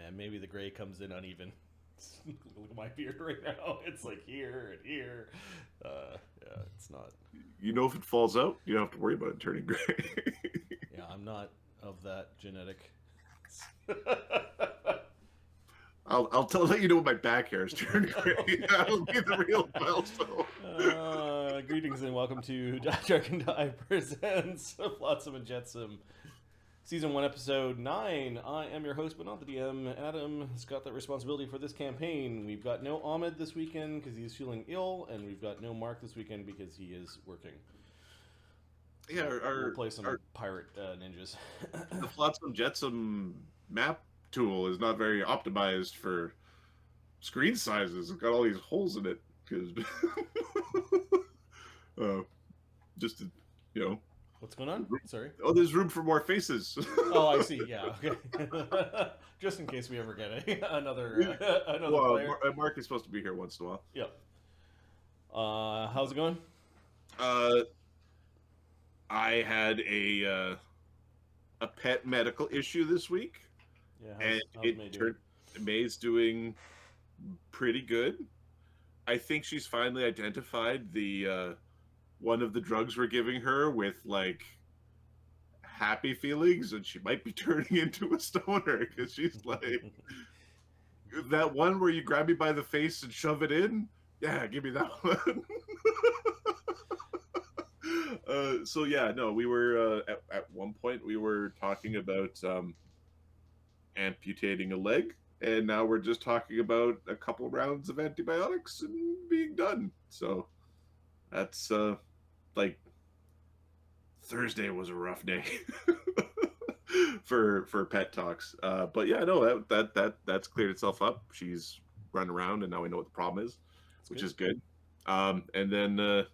man. Maybe the gray comes in uneven. Look at my beard right now. It's like here and here. Yeah, it's not. If it falls out, you don't have to worry about it turning gray. Yeah, I'm not of that genetic. Let you know when my back hairs turn gray. That'll be the real milestone. Greetings and welcome to Dark and Die presents Flotsam and Jetsam, Season 1, Episode 9. I am your host, but not the DM. Adam has got that responsibility for this campaign. We've got no Ahmed this weekend because he's feeling ill, and we've got no Mark this weekend because he is working. Yeah, we'll play some pirate ninjas. The Flotsam Jetsam map tool is not very optimized for screen sizes. It's got all these holes in it because just to, What's going on? Sorry. Oh, there's room for more faces. Oh, I see. Yeah. Okay. Just in case we ever get another player. Mark is supposed to be here once in a while. Yep. How's it going? I had a pet medical issue this week. Yeah. May's doing pretty good. I think she's finally identified the one of the drugs we're giving her with like happy feelings, and she might be turning into a stoner because she's like that one where you grab me by the face and shove it in. Yeah, give me that one. So yeah, no, we were at one point we were talking about amputating a leg, and now we're just talking about a couple rounds of antibiotics and being done. So that's like Thursday was a rough day for pet talks. But yeah, no, that's cleared itself up. She's run around, and now we know what the problem is, which is good. And then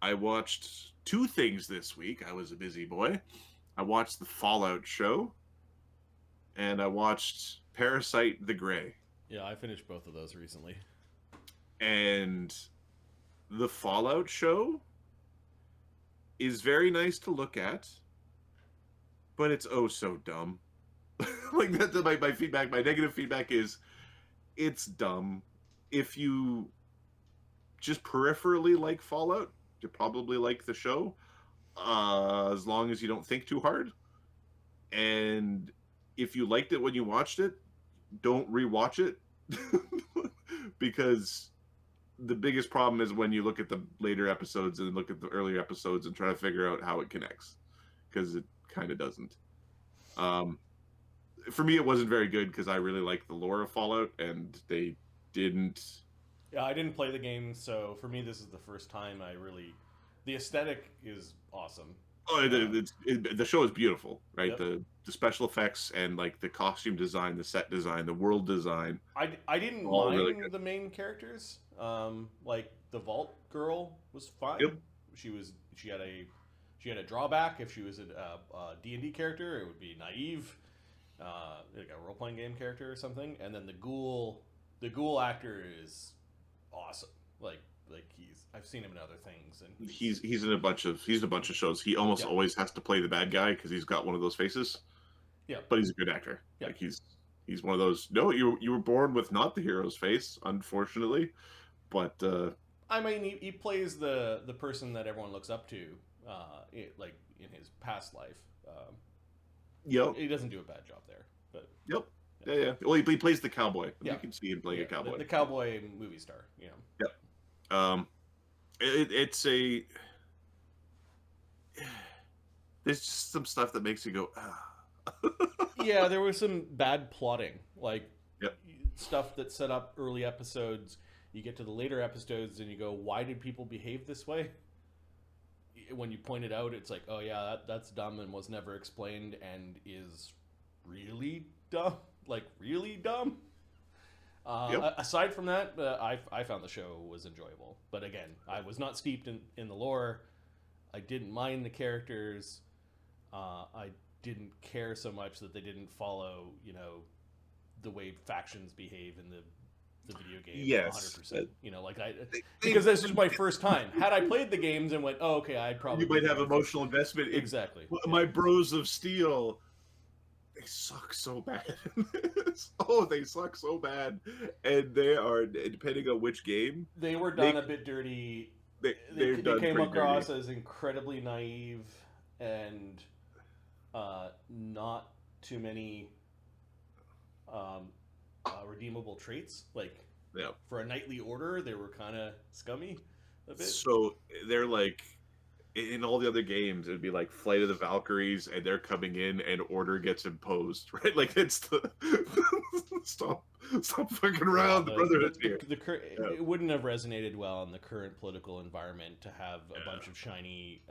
I watched two things this week. I was a busy boy. I watched the Fallout show, and I watched Parasite the Grey. Yeah, I finished both of those recently. And the Fallout show is very nice to look at, but it's oh so dumb. Like that's my feedback. My negative feedback is it's dumb. If you just peripherally like Fallout, you probably like the show, as long as you don't think too hard. And if you liked it when you watched it, don't rewatch it because the biggest problem is when you look at the later episodes and look at the earlier episodes and try to figure out how it connects, because it kind of doesn't. For me, it wasn't very good because I really like the lore of Fallout, and they didn't. Yeah, I didn't play the game, so for me, this is the first time I really. The aesthetic is awesome. Oh, the show is beautiful, right? Yep. The special effects and like the costume design, the set design, the world design. I didn't mind really the main characters. Like the Vault girl was fine. Yep. She had a drawback. If she was a D&D character, it would be naive, like a role playing game character or something. And then the ghoul actor is awesome. Like I've seen him in other things, and he's in a bunch of shows. He almost always has to play the bad guy because he's got one of those faces. Yeah, but he's a good actor. Yeah. Like he's one of those. No, you were born with not the hero's face, unfortunately. But I mean, he plays the person that everyone looks up to, like in his past life. Yep, he doesn't do a bad job there, but yep. Yeah. Well, he plays the cowboy. Yeah. You can see him playing a cowboy. The cowboy movie star. Yep. It's a. There's just some stuff that makes you go, ah. Yeah, there was some bad plotting, like yep. Stuff that set up early episodes. You get to the later episodes and you go, why did people behave this way? When you point it out, it's like, oh yeah, that's dumb and was never explained and is really dumb. Like, really dumb. Yep. Aside from that, I found the show was enjoyable. But again, I was not steeped in the lore. I didn't mind the characters. I didn't care so much that they didn't follow, the way factions behave in the video game. Yes. 100%. Because this was my first time. Had I played the games and went, oh, okay, I'd probably... You might have emotional investment. Exactly. My Bros of Steel... they suck so bad. Oh, they suck so bad, and they are, depending on which game, They were done a bit dirty. they're They done came pretty across dirty. as incredibly naive and not too many redeemable traits. Like Yeah. for a knightly order, they were kind of scummy a bit. So they're like, in all the other games, it'd be like Flight of the Valkyries, and they're coming in, and order gets imposed, right? Like it's the stop fucking around. The Brotherhood's here. Yeah. It wouldn't have resonated well in the current political environment to have a bunch of shiny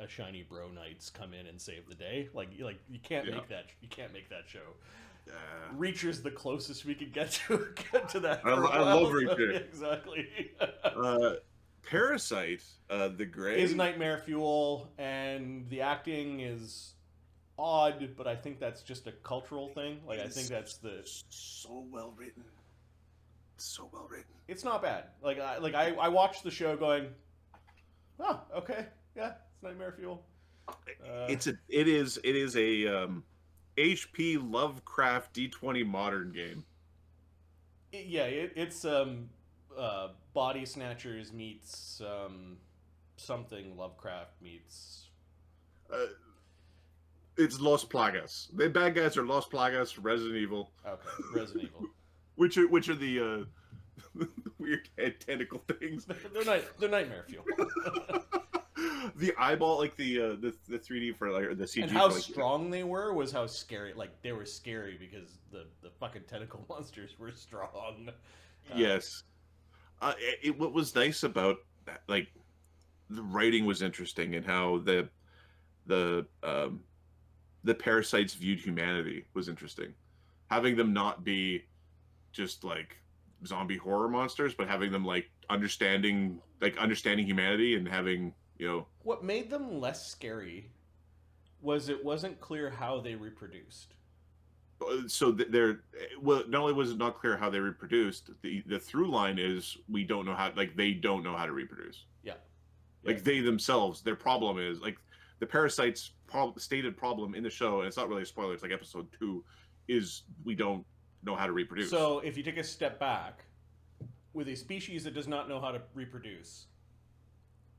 bro knights come in and save the day. Like you can't make that. You can't make that show. Reacher's the closest we could get to that. I love Reacher. Exactly. Parasite, the Gray is nightmare fuel, and the acting is odd, but I think that's just a cultural thing. Like I think that's so well written. So well written. It's not bad. I watched the show going, oh, okay, yeah, it's nightmare fuel. It is a HP Lovecraft D20 modern game. It's Body Snatchers meets something Lovecraft meets. It's Los Plagas. The bad guys are Los Plagas, Resident Evil. Okay, Resident Evil. Which are the weird head tentacle things? They're nightmare fuel. The eyeball, like the 3D for like the CG. And how strong they were was how scary. Like they were scary because the fucking tentacle monsters were strong. Yes. What was nice about that, like the writing was interesting, and how the parasites viewed humanity was interesting. Having them not be just like zombie horror monsters, but having them like understanding humanity, and having, you know, what made them less scary was it wasn't clear how they reproduced. So not only was it not clear how they reproduced, the through line is they don't know how to reproduce. Yeah. Like they themselves, their problem is like the parasites' stated problem in the show, and it's not really a spoiler. It's like episode 2, is we don't know how to reproduce. So if you take a step back, with a species that does not know how to reproduce,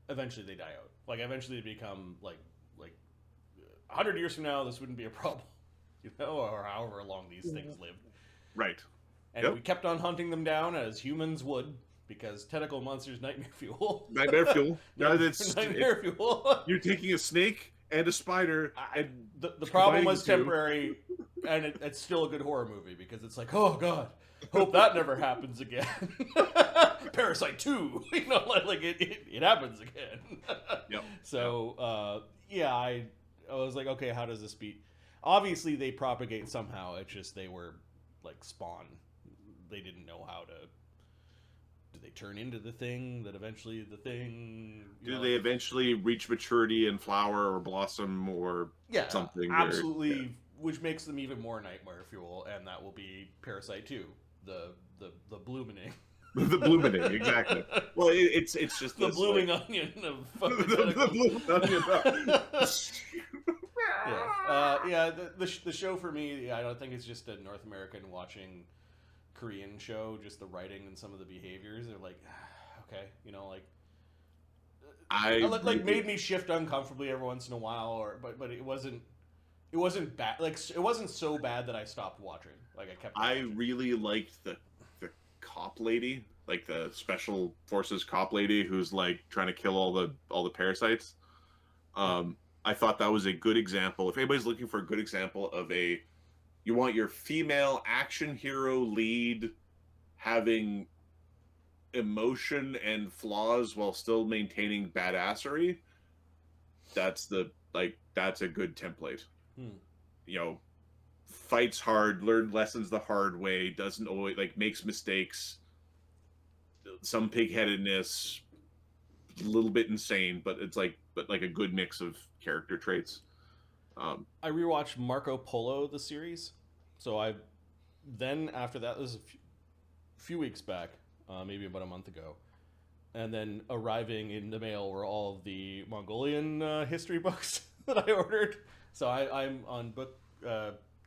eventually they die out. Like eventually they become like 100 years from now, this wouldn't be a problem. You know, or however long these things lived. Right. And we kept on hunting them down as humans would, because tentacle monsters, nightmare fuel. Nightmare fuel. Nightmare fuel. You're taking a snake and a spider. And the problem was temporary, and it's still a good horror movie, because it's like, oh god, hope that never happens again. Parasite 2, you know, like it happens again. Yep. So I was like, okay, how does this beat? Obviously, they propagate somehow. It's just they were like spawn. They didn't know how to. Do they turn into the thing that eventually the thing? Do they eventually reach maturity and flower or blossom or something? Absolutely, which makes them even more nightmare fuel, and that will be Parasite 2, the blooming. The blooming, exactly. Well, it's just the blooming onion of the blooming onion. The show for me, I don't think it's just a North American watching Korean show. Just the writing and some of the behaviors are like, okay, you know, like made me shift uncomfortably every once in a while, but it wasn't bad. Like it wasn't so bad that I stopped watching. Like I kept. I really liked the cop lady, like the special forces cop lady, who's like trying to kill all the parasites. I thought that was a good example. If anybody's looking for a good example of you want your female action hero lead having emotion and flaws while still maintaining badassery, that's a good template. You know, fights hard, learned lessons the hard way, doesn't always makes mistakes, some pigheadedness, a little bit insane, but it's like a good mix of character traits. I rewatched Marco Polo, the series. So after that, this was a few weeks back, maybe about a month ago. And then arriving in the mail were all of the Mongolian history books that I ordered. So I'm on book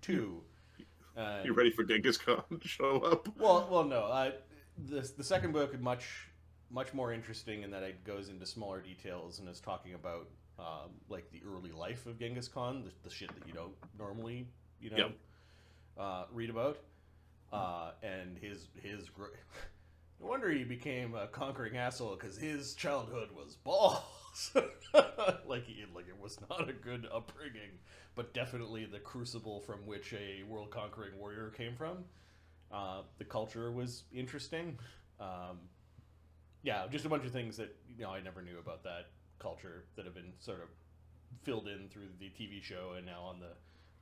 2. You ready for Genghis Khan to show up? Well, no. The second book much more interesting in that it goes into smaller details and is talking about like the early life of Genghis Khan, the shit that you don't normally read about, and his no wonder he became a conquering asshole because his childhood was balls. like it was not a good upbringing, but definitely the crucible from which a world conquering warrior came from. The culture was interesting. Yeah, just a bunch of things that I never knew about that culture that have been sort of filled in through the TV show and now on the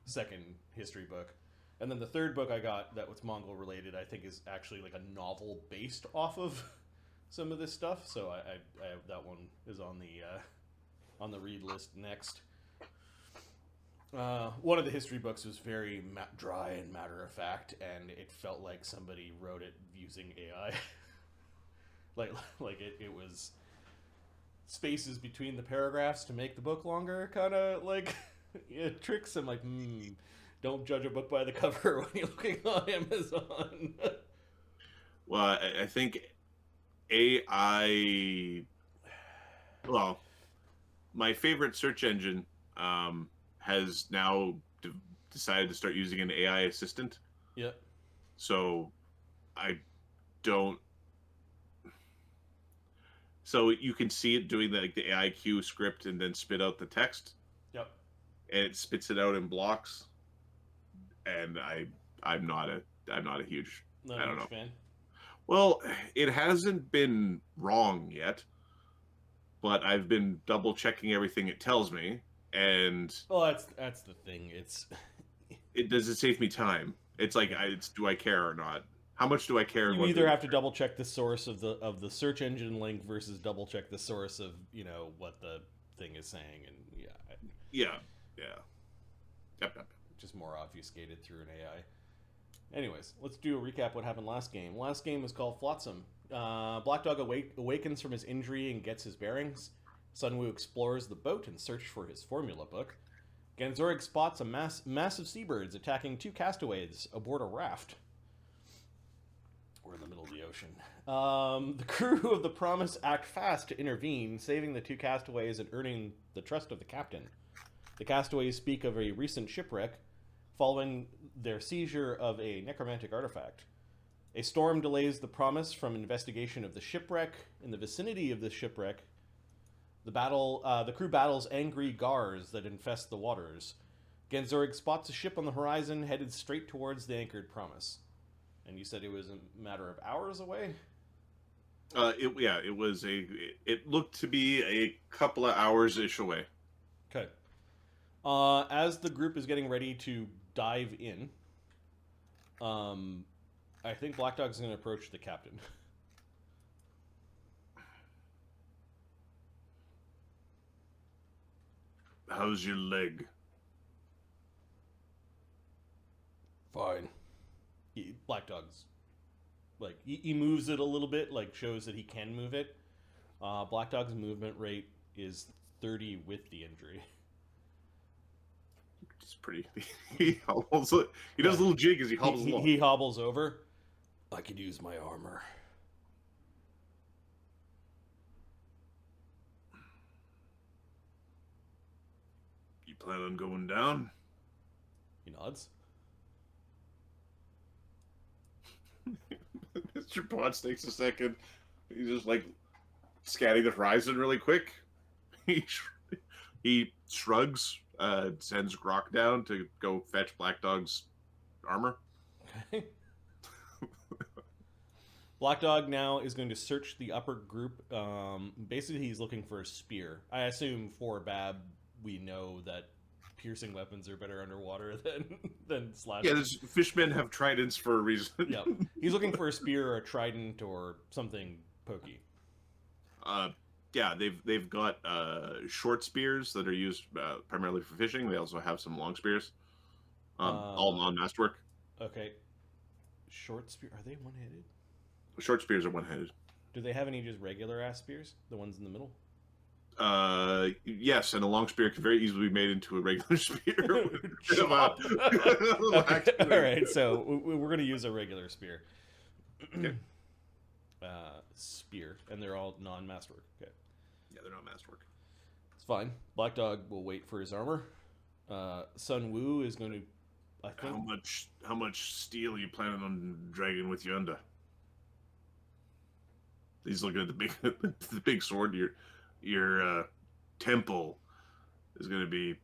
second history book. And then the third book I got that was Mongol related, I think is actually like a novel based off of some of this stuff. So I have that one is on the read list next. One of the history books was very dry and matter of fact, and it felt like somebody wrote it using AI. like it was spaces between the paragraphs to make the book longer, kind of like tricks. I'm like, don't judge a book by the cover when you're looking on Amazon. Well, I think AI. Well, my favorite search engine has now decided to start using an AI assistant. Yep. So I don't. So you can see it doing the AIQ script and then spit out the text. Yep. And it spits it out in blocks. And I'm not a huge I don't know fan. Well, it hasn't been wrong yet, but I've been double checking everything it tells me, and well, that's the thing. It does it save me time? It's like do I care or not? How much do I care? You either have to double check the source of the search engine link versus double check the source of what the thing is saying, and yeah. Yep. Just more obfuscated through an AI. Anyways, let's do a recap what happened last game. Last game was called Flotsam. Black Dog awakens from his injury and gets his bearings. Sunwoo explores the boat in search for his formula book. Ganzorig spots a massive seabirds attacking 2 castaways aboard a raft. We're in the middle of the ocean. The crew of the Promise act fast to intervene, saving the 2 castaways and earning the trust of the captain. The castaways speak of a recent shipwreck following their seizure of a necromantic artifact. A storm delays the Promise from investigation of the shipwreck. In the vicinity of the shipwreck, the crew battles angry gars that infest the waters. Ganzorig spots a ship on the horizon headed straight towards the anchored Promise. And you said it was a matter of hours away? It looked to be a couple of hours-ish away. Okay. As the group is getting ready to dive in, I think Black Dog's going to approach the captain. How's your leg? Fine. Black Dog's like he moves it a little bit, like shows that he can move it. Black Dog's movement rate is 30 with the injury. It's pretty. He hobbles. He does a little jig as he hobbles along. He hobbles over. I could use my armor. You plan on going down? He nods. Mr. Potts takes a second. He's just like scanning the horizon really quick. He shrugs, sends Grok down to go fetch Black Dog's armor. Okay. Black Dog now is going to search the upper group. Basically, he's looking for a spear. I assume for Bab, we know that piercing weapons are better underwater than slashing. Yeah, fishmen have tridents for a reason. Yeah, he's looking for a spear or a trident or something pokey. Yeah, they've got short spears that are used primarily for fishing. They also have some long spears, all non-masterwork. Okay, short spear. Are they one-handed? Short spears are one-handed. Do they have any just regular ass spears? The ones in the middle? Yes, and a long spear can very easily be made into a regular spear. Chop. Okay. All All right. So we're gonna use a regular spear. Okay. Spear, and they're all non-masterwork. Okay, Yeah, they're not masterwork. it's fine. Black Dog will wait for his armor. Sun Wu is going to, I think. How much steel are you planning on dragging with you under? He's looking at the big sword. Your temple is going to be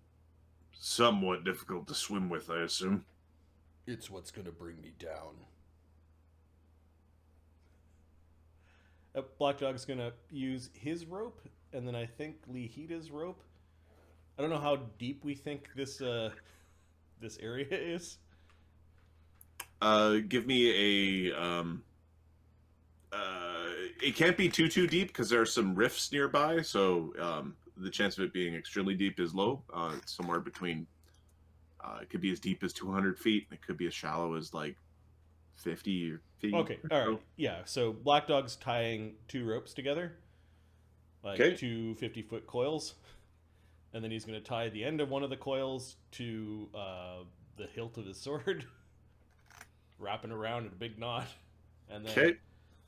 somewhat difficult to swim with, I assume. It's what's going to bring me down. Black Dog's going to use his rope, and then I think Hida's rope. I don't know how deep we think this area is. Give me a. It can't be too deep because there are some rifts nearby, so the chance of it being extremely deep is low. It's somewhere between. It could be as deep as 200 feet. It could be as shallow as like 50 feet. Okay, all right, yeah. So Black Dog's tying two ropes together, like Okay. two 50-foot coils, and then he's going to tie the end of one of the coils to the hilt of his sword, wrapping around in a big knot, and then Okay.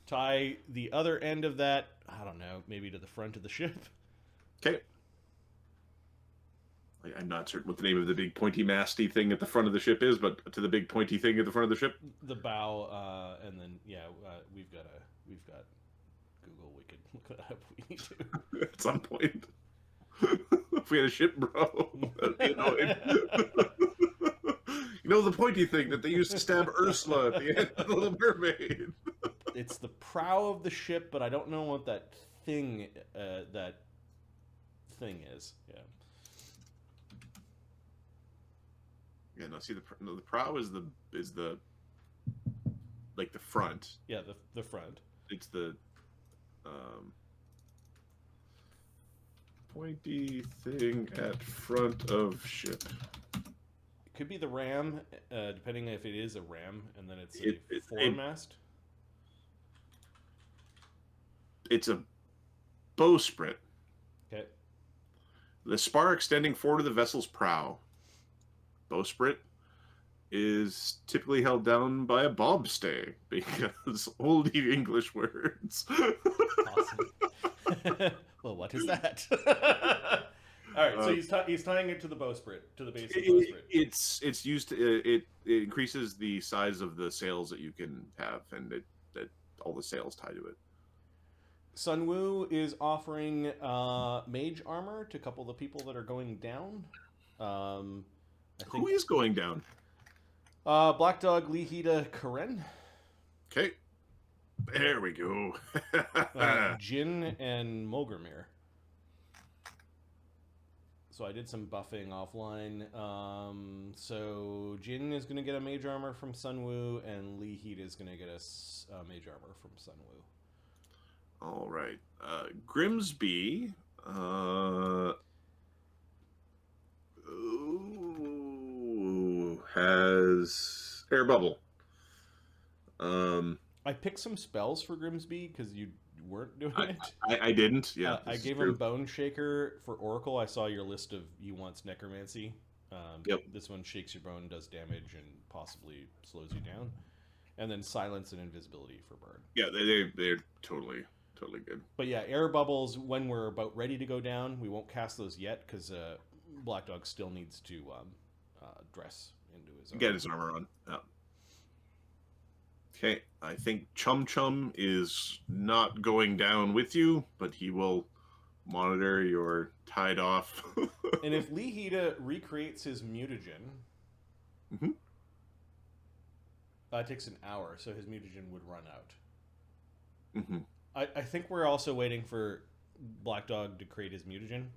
tie the other end of that, I don't know, maybe to the front of the ship. Okay. I'm not certain what the name of the big pointy masty thing at the front of the ship is, but to the big pointy thing at the front of the ship. The bow, and then we've got Google. We could look it up. We need to. At some point. If we had a ship, bro. That'd be annoying. You know the pointy thing that they used to stab Ursula at the end of The Little Mermaid. It's the prow of the ship, but I don't know what that thing is. Yeah. Yeah, no. See, the prow is the like the front. Yeah, the front. It's the pointy thing at front of ship. It could be the ram, depending if it is a ram, and then it's a foremast. It's a bowsprit. Okay. The spar extending forward of the vessel's prow. Bowsprit is typically held down by a bobstay because old English words. Awesome. Well, what is that? All right, so he's tying it to the bowsprit, to the base of the bowsprit. It's used to, it increases the size of the sails that you can have, and that all the sails tie to it. Sun Wu is offering mage armor to a couple of the people that are going down. Who is going down? Black Dog, Hida, Kahren. Okay. There we go. Jin and Mulgromere. So I did some buffing offline. So Jin is going to get a mage armor from Sun Wu, and Hida is going to get a mage armor from Sun Wu. All right. Grimsby has air bubble. I picked some spells for Grimsby because you weren't doing it. I didn't. Yeah, I gave him Bone Shaker for Oracle. I saw your list of you wants Necromancy. Yep. This one shakes your bone, does damage, and possibly slows you down. And then Silence and Invisibility for Burn. Yeah, they're totally good. But yeah, air bubbles, when we're about ready to go down, we won't cast those yet because Black Dog still needs to dress into his armor. Get his armor on. Yeah. Okay, I think Chum Chum is not going down with you, but he will monitor your tied off. And if Hida recreates his mutagen, it takes an hour, so his mutagen would run out. I think we're also waiting for Black Dog to create his mutagen,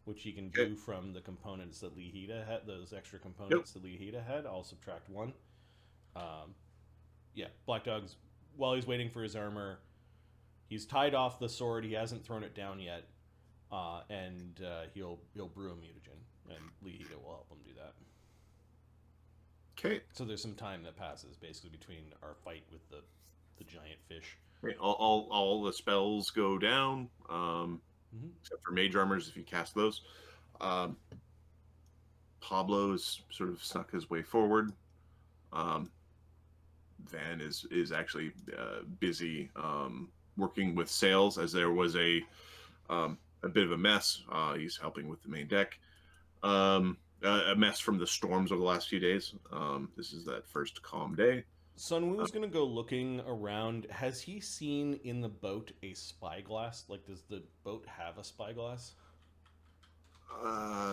which he can do from the components that Hida had, those extra components that Hida had. I'll subtract one. Yeah, Black Dog's, while he's waiting for his armor, he's tied off the sword. He hasn't thrown it down yet, and he'll brew a mutagen, and Hida will help him do that. Okay. So there's some time that passes basically between our fight with the giant fish. All the spells go down. except for mage armors if you cast those. Um, Pablo's sort of snuck his way forward. Van is actually busy working with sales, as there was a bit of a mess. He's helping with the main deck. A mess from the storms over the last few days. This is that first calm day. Sunwoo's gonna go looking around. Has he seen in the boat a spyglass? Like, does the boat have a spyglass?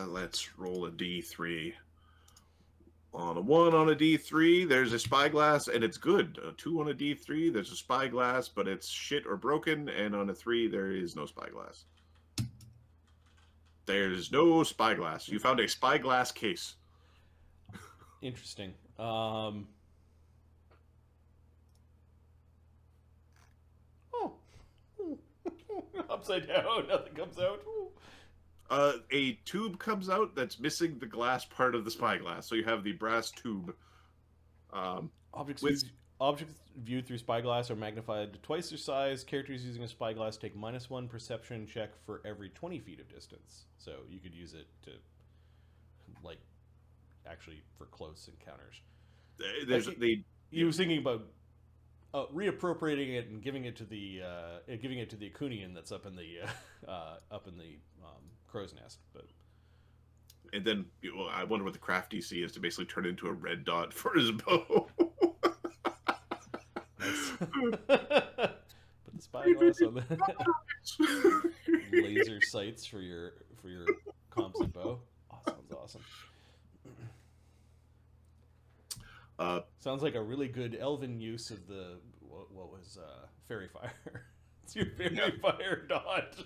Let's roll a d3. On a 1 on a d3, there's a spyglass, and it's good. A 2 on a d3, there's a spyglass, but it's shit or broken, and on a 3, there is no spyglass. There's no spyglass. You found a spyglass case. Interesting. Upside down, nothing comes out. A tube comes out that's missing the glass part of the spyglass. So you have the brass tube. Objects viewed through spyglass are magnified to twice their size. Characters using a spyglass take -1 perception check for every 20 feet of distance. So you could use it to, like, actually for close encounters. You were thinking about reappropriating it and giving it to the Akunian that's up in the crow's nest, but. And then, well, I wonder what the craft DC is to basically turn it into a red dot for his bow. Put the spyglass on the laser sights for your composite bow. Oh, sounds awesome. Sounds like a really good elven use of the what was fairy fire. It's your fairy fire dot.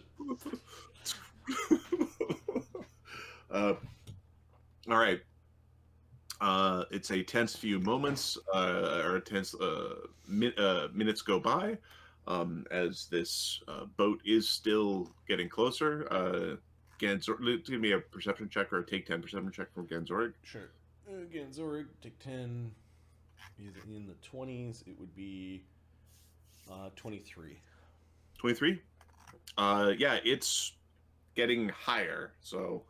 All right. It's a tense few moments, or a tense minutes go by, as this boat is still getting closer. Ganzorig, give me a perception check or a take 10 perception check from Ganzorig. Sure. Ganzorig, take 10. He's in the 20s. It would be 23. 23? Yeah, it's getting higher. So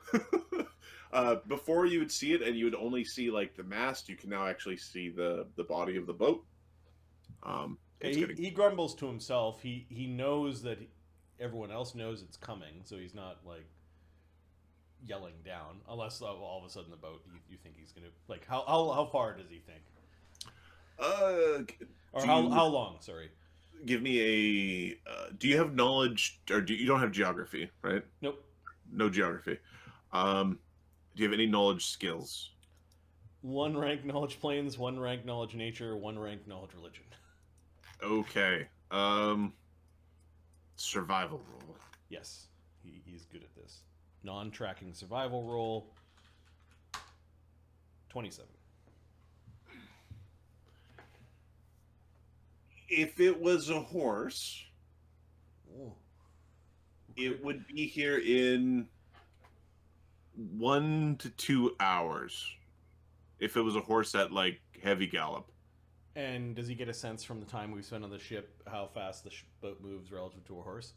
before you would see it, and you would only see like the mast, you can now actually see the body of the boat. He grumbles to himself. He knows that everyone else knows it's coming, so he's not like yelling down. Unless all of a sudden the boat, you think he's gonna, like, how far does he think? How long? Sorry. Give me a. Do you have knowledge, or you don't have geography, right? Nope. No geography. Do you have any knowledge skills? 1 rank knowledge planes, 1 rank knowledge nature, 1 rank knowledge religion. Okay. Survival roll. Yes, he's good at this. Non-tracking survival roll. 27. If it was a horse, okay, it would be here in 1 to 2 hours. If it was a horse at like heavy gallop. And does he get a sense from the time we spent on the ship how fast the boat moves relative to a horse?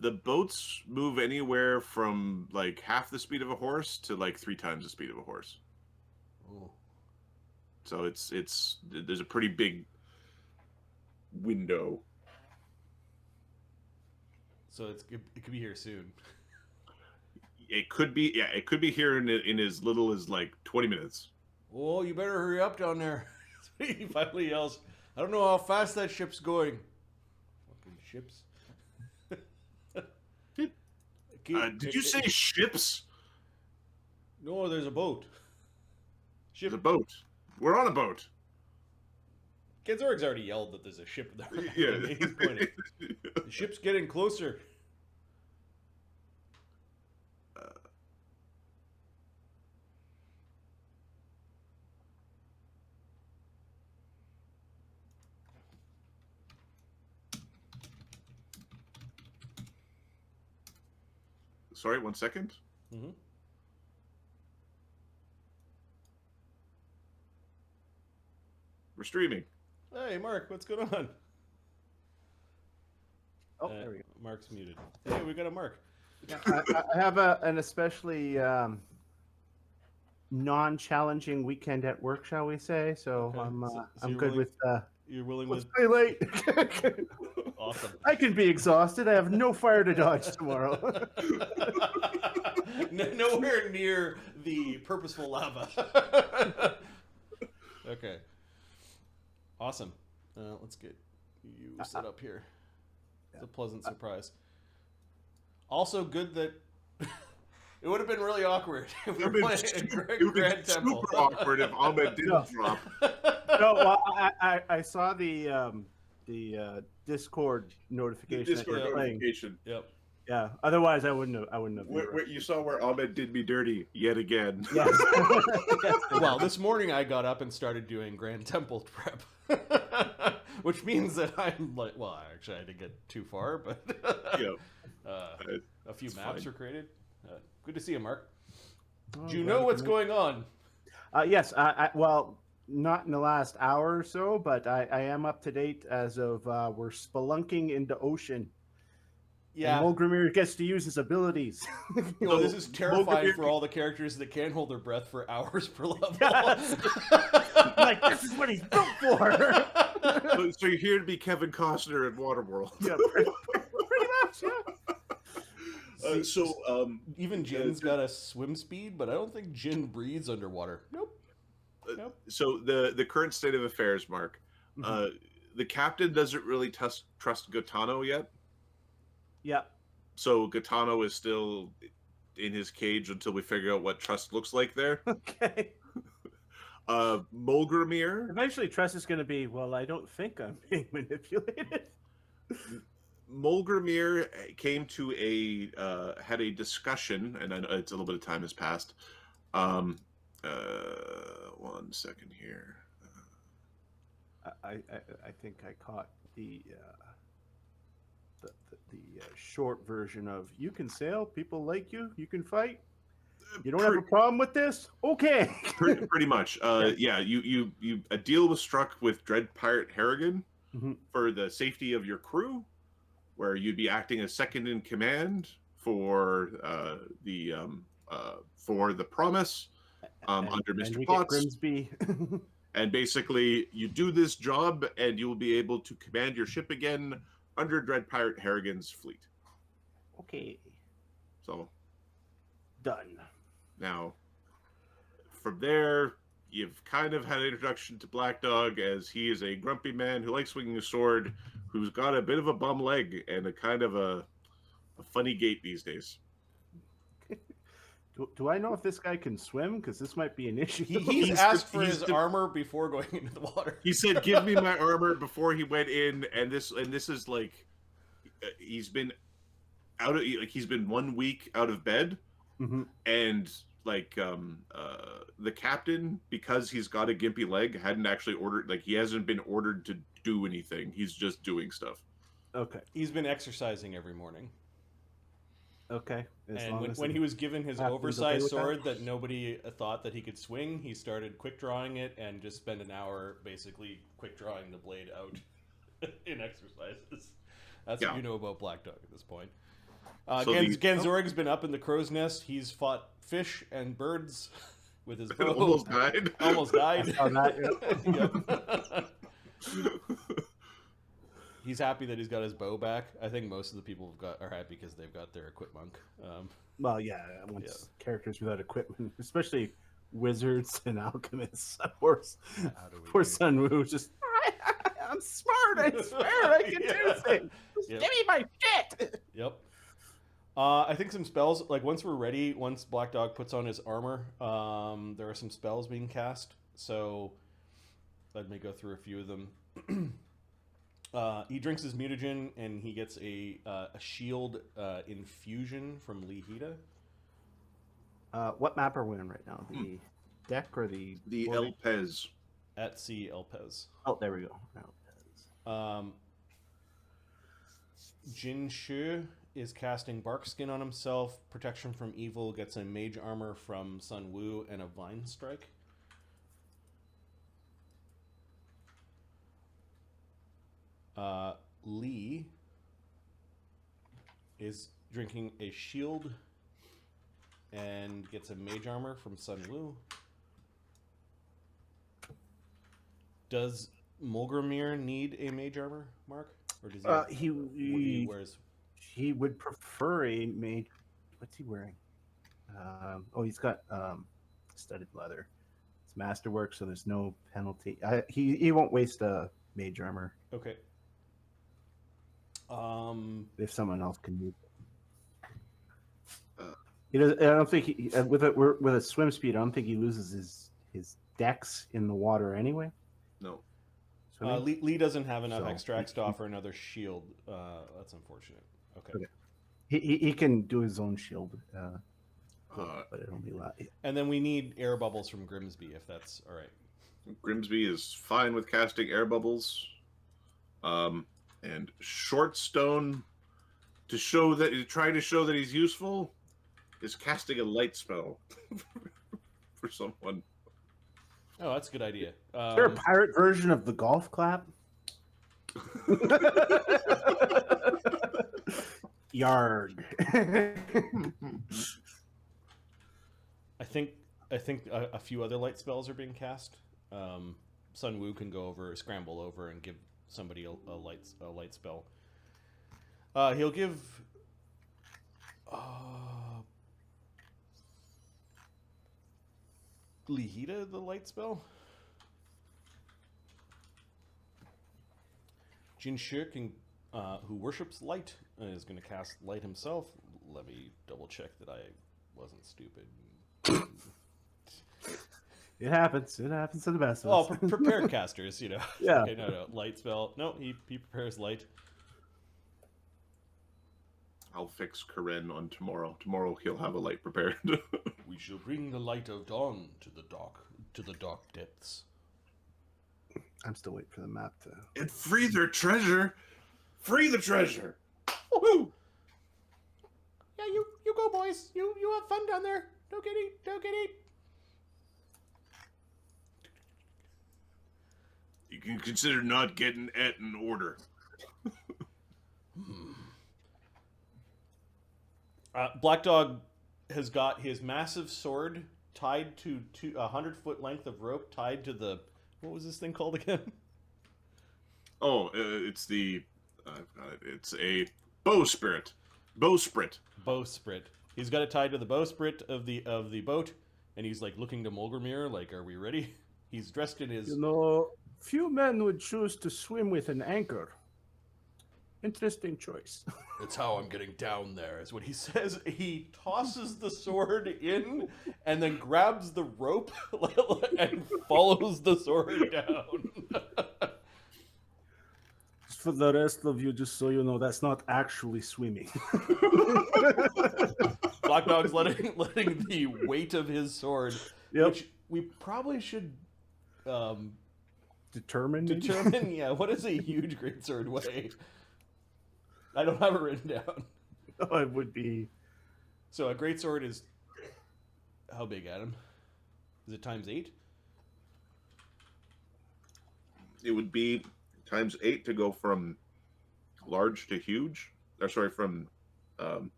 The boats move anywhere from like half the speed of a horse to like 3 times the speed of a horse. Ooh. So there's a pretty big window. So it could be here soon. It could be, yeah. It could be here in as little as like 20 minutes. Oh, you better hurry up down there. He finally yells, I don't know how fast that ship's going. Fucking ships. Did you say ships? No, there's a boat. There's a boat. We're on a boat. Ganzorig's already yelled that there's a ship there. Yeah. He's pointing. The ship's getting closer. Sorry, 1 second. Mm-hmm. We're streaming. Hey, Mark, what's going on? Oh, there we go. Mark's muted. Hey, we got a Mark. Yeah, I have an especially non-challenging weekend at work, shall we say? So Okay. I'm you're good willing, with. You're willing Let's with. play late. Awesome. I can be exhausted. I have no fire to dodge tomorrow. Nowhere near the purposeful lava. Okay. Awesome. Let's get you set up here. It's a pleasant surprise. Also, good that it would have been really awkward if we were playing a Grand Temple. Super awkward if Ahmed didn't drop. No, well, I saw the Discord notification. Discord notification. Yep. Yeah. Otherwise, I wouldn't have. Where you saw where Ahmed did me dirty yet again. Yes. Well, this morning I got up and started doing Grand Temple prep, which means that I'm like, well, actually I didn't get too far, but a few maps were created. Good to see you, Mark. Do you know what's going on? Yes. Well, not in the last hour or so, but I am up to date as of we're spelunking into ocean. Yeah. And Mulgromere gets to use his abilities. Well, this is terrifying for all the characters that can't hold their breath for hours per level. Yes. Like, this is what he's built for. So you're here to be Kevin Costner in Waterworld. Yeah, pretty much, yeah. Even Jin's got a swim speed, but I don't think Jin breathes underwater. Nope. So the current state of affairs, Mark, the captain doesn't really trust Gaetano yet. Yeah. So Gaetano is still in his cage until we figure out what trust looks like there. Okay. Mulgromere. Eventually, trust is going to be, well, I don't think I'm being manipulated. Mulgromere came to had a discussion, and I know it's a little bit of time has passed. 1 second here. I think I caught the short version of "you can sail, people like you, you can fight. You don't have a problem with this? Okay." Pretty much. You a deal was struck with Dread Pirate Harrigan for the safety of your crew, where you'd be acting as second in command for the Promise under Mr. Potts. Grimsby. And basically, you do this job, and you will be able to command your ship again under Dread Pirate Harrigan's fleet. Okay. So done. Now, from there, you've kind of had an introduction to Black Dog, as he is a grumpy man who likes swinging a sword, who's got a bit of a bum leg and a kind of a funny gait these days. Do I know if this guy can swim? Because this might be an issue. He's asked for his armor before going into the water. He said, "Give me my armor," before he went in, and this is like, he's been he's been 1 week out of bed, and like the captain, because he's got a gimpy leg, hadn't actually ordered, like, he hasn't been ordered to do anything. He's just doing stuff. Okay. He's been exercising every morning. Okay. And when he was given his oversized sword that nobody thought that he could swing, he started quick drawing it and just spent an hour basically quick drawing the blade out in exercises. That's what you know about Black Dog at this point. Ganzorig's been up in the crow's nest. He's fought fish and birds with his bow. Almost died. Almost died. On that, He's happy that he's got his bow back. I think most of the people are happy because they've got their equipment. Well, yeah, characters without equipment, especially wizards and alchemists. Poor Sun Wu, just, I'm smart, I swear, I can do things. Give me my shit. Yep. I think some spells, like once we're ready, once Black Dog puts on his armor, there are some spells being cast. So let me go through a few of them. He drinks his mutagen, and he gets a shield infusion from Hida. What map are we on right now? The deck or the El Pez? At sea El Pez. Oh, there we go. El Pez. Jinshe is casting Barkskin on himself. Protection from evil, gets a mage armor from Sun Wu and a vine strike. Lee is drinking a shield and gets a mage armor from Sun Wu. Does Mulgromere need a mage armor, Mark? Or does he wears? He would prefer a mage. What's he wearing? He's got studded leather. It's masterwork, so there's no penalty. He won't waste a mage armor. Okay. If someone else can use it. He does. I don't think with a swim speed. I don't think he loses his dex in the water anyway. No. Lee doesn't have enough extracts to offer another shield. That's unfortunate. Okay. He can do his own shield, but it'll be lot. And then we need air bubbles from Grimsby, if that's all right. Grimsby is fine with casting air bubbles. And Shortstone, try to show that he's useful, is casting a light spell for someone. Oh, that's a good idea. Is there a pirate version of the golf clap? Yarg. I think a few other light spells are being cast. Sun Wu can scramble over, and give somebody a light spell. He'll give. Hida the light spell. Jinshe can, who worships light, is going to cast light himself. Let me double check that I wasn't stupid. It happens. It happens to the best of us. Prepared casters, Yeah. Okay, no, light spell. No, he prepares light. I'll fix Kahren on tomorrow. Tomorrow he'll have a light prepared. We shall bring the light of dawn to the dark depths. I'm still waiting for the map to. And free their treasure. Free the treasure. Woohoo! Yeah, you go, boys. You have fun down there. Don't get eat. You can consider not getting et in order. Black Dog has got his massive sword tied to 100-foot length of rope tied to the, what was this thing called again? It's a bowsprit. Bowsprit. He's got it tied to the bowsprit of the boat, and he's like looking to Mulgromere, like, "Are we ready?" He's dressed in his. Few men would choose to swim with an anchor. Interesting choice. That's how I'm getting down there, is what he says. He tosses the sword in and then grabs the rope and follows the sword down. For the rest of you, just so you know, that's not actually swimming. Black Dog's letting the weight of his sword, which we probably should determine. Yeah, what does a huge greatsword weigh? I don't have it written down. Oh, it would be. So a greatsword is how big, Adam? Is it times 8? It would be times 8 to go from large to huge. From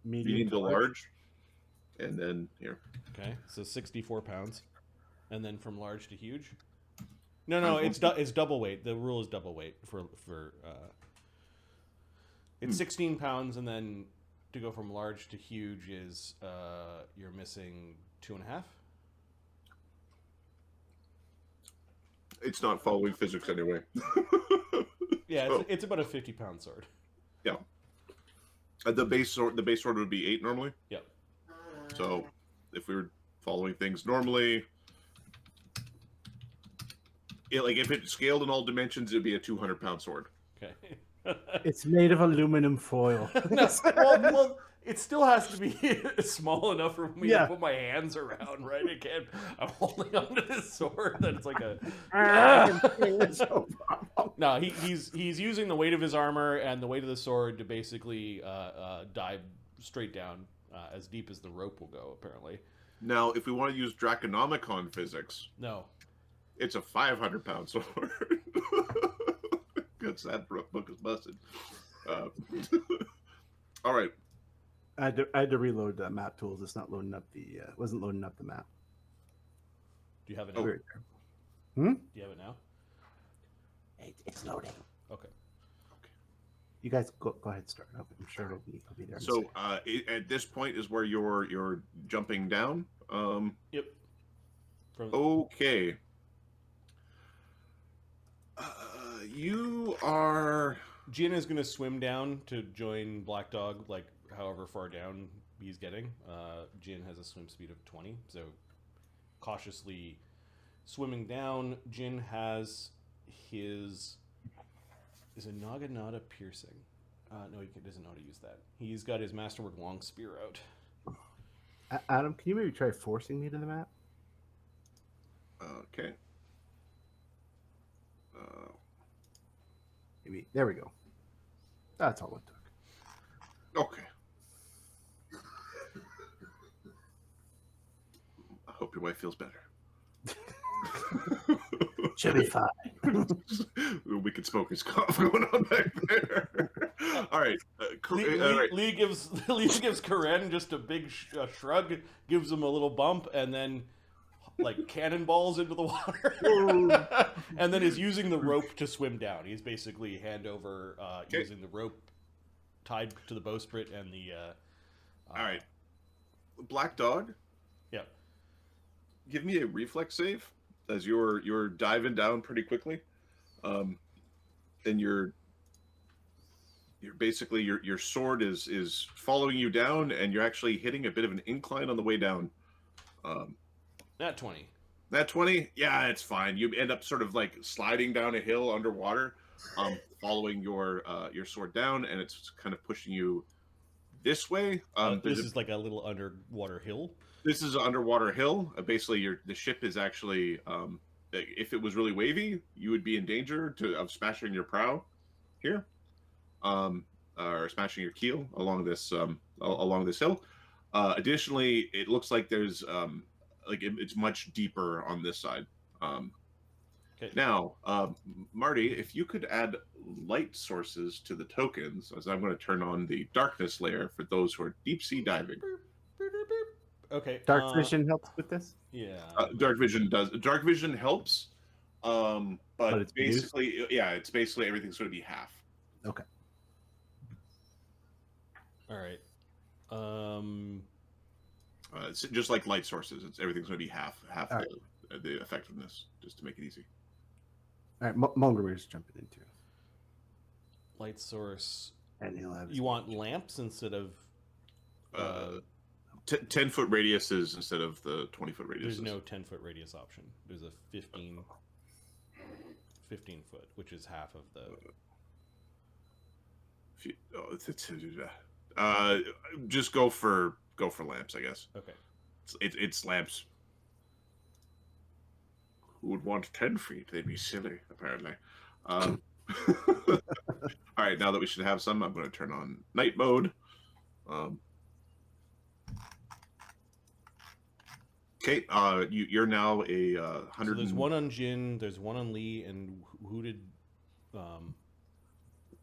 medium to large. And then here. Okay, so 64 pounds. And then from large to huge? No, it's double weight. The rule is double weight for it's 16 pounds, and then to go from large to huge is you're missing 2.5. It's not following physics anyway. Yeah, it's about a 50-pound sword. Yeah. The base sword would be 8 normally. Yep. So if we were following things normally, if it scaled in all dimensions, it'd be a 200-pound sword. Okay. It's made of aluminum foil. well, it still has to be small enough for me to put my hands around, right? I'm holding onto this sword that it's like a. No, he's using the weight of his armor and the weight of the sword to basically dive straight down as deep as the rope will go. Apparently. Now, if we want to use Draconomicon physics, no, it's a 500-pound sword. Because that book is busted. All right. I had to reload the map tools. It's not loading up the. Wasn't loading up the map. Do you have it Oh. now? Hmm? Do you have it now? It's loading. Okay. You guys go ahead and start. I'm sure it'll be there. So at this point is where you're jumping down. Yep. Okay. You are. Jin is going to swim down to join Black Dog, like however far down he's getting. Jin has a swim speed of 20, so cautiously swimming down. Jin has his... Is a Naginata piercing? No, he doesn't know how to use that. He's got his Masterwork long spear out. Adam, can you maybe try forcing me to the map? Okay. Maybe. There we go. That's all it took. Okay. I hope your wife feels better. Should be fine. Wicked smoker's cough going on back there. All right. Lee gives Karen just a big shrug, gives him a little bump, and then like cannonballs into the water, and then is using the rope to swim down. He's basically hand over using the rope tied to the bowsprit and the. All right. Black Dog. Yeah. Give me a reflex save as you're diving down pretty quickly, and you're basically your sword is following you down, and you're actually hitting a bit of an incline on the way down. Nat 20. Nat 20, yeah, it's fine. You end up sort of like sliding down a hill underwater, following your sword down, and it's kind of pushing you this way. This is like a little underwater hill. This is an underwater hill. Basically, the ship is actually, if it was really wavy, you would be in danger of smashing your prow here, or smashing your keel along this hill. Additionally, it looks like there's it's much deeper on this side. Okay. Now, Marty, if you could add light sources to the tokens, as I'm going to turn on the darkness layer for those who are deep sea diving. Okay. Dark vision helps with this. Yeah. Dark vision does. Dark vision helps, but it's basically, it's basically everything's going to be half. Okay. All right. It's just like light sources. Everything's going to be half All the effectiveness, just to make it easy. All right, Mulgromere's jumping into Light source. and he'll have. You want lamps instead of. 10-foot radiuses instead of the 20-foot radiuses. There's no 10-foot radius option. There's a 15 foot, which is half of the. Just go for lamps, I guess. Okay. It's lamps. Who would want 10 feet? They'd be silly, apparently. All right, now that we should have some, I'm going to turn on night mode. Okay, you're now a 100. So there's one on Jin, there's one on Lee, and who did?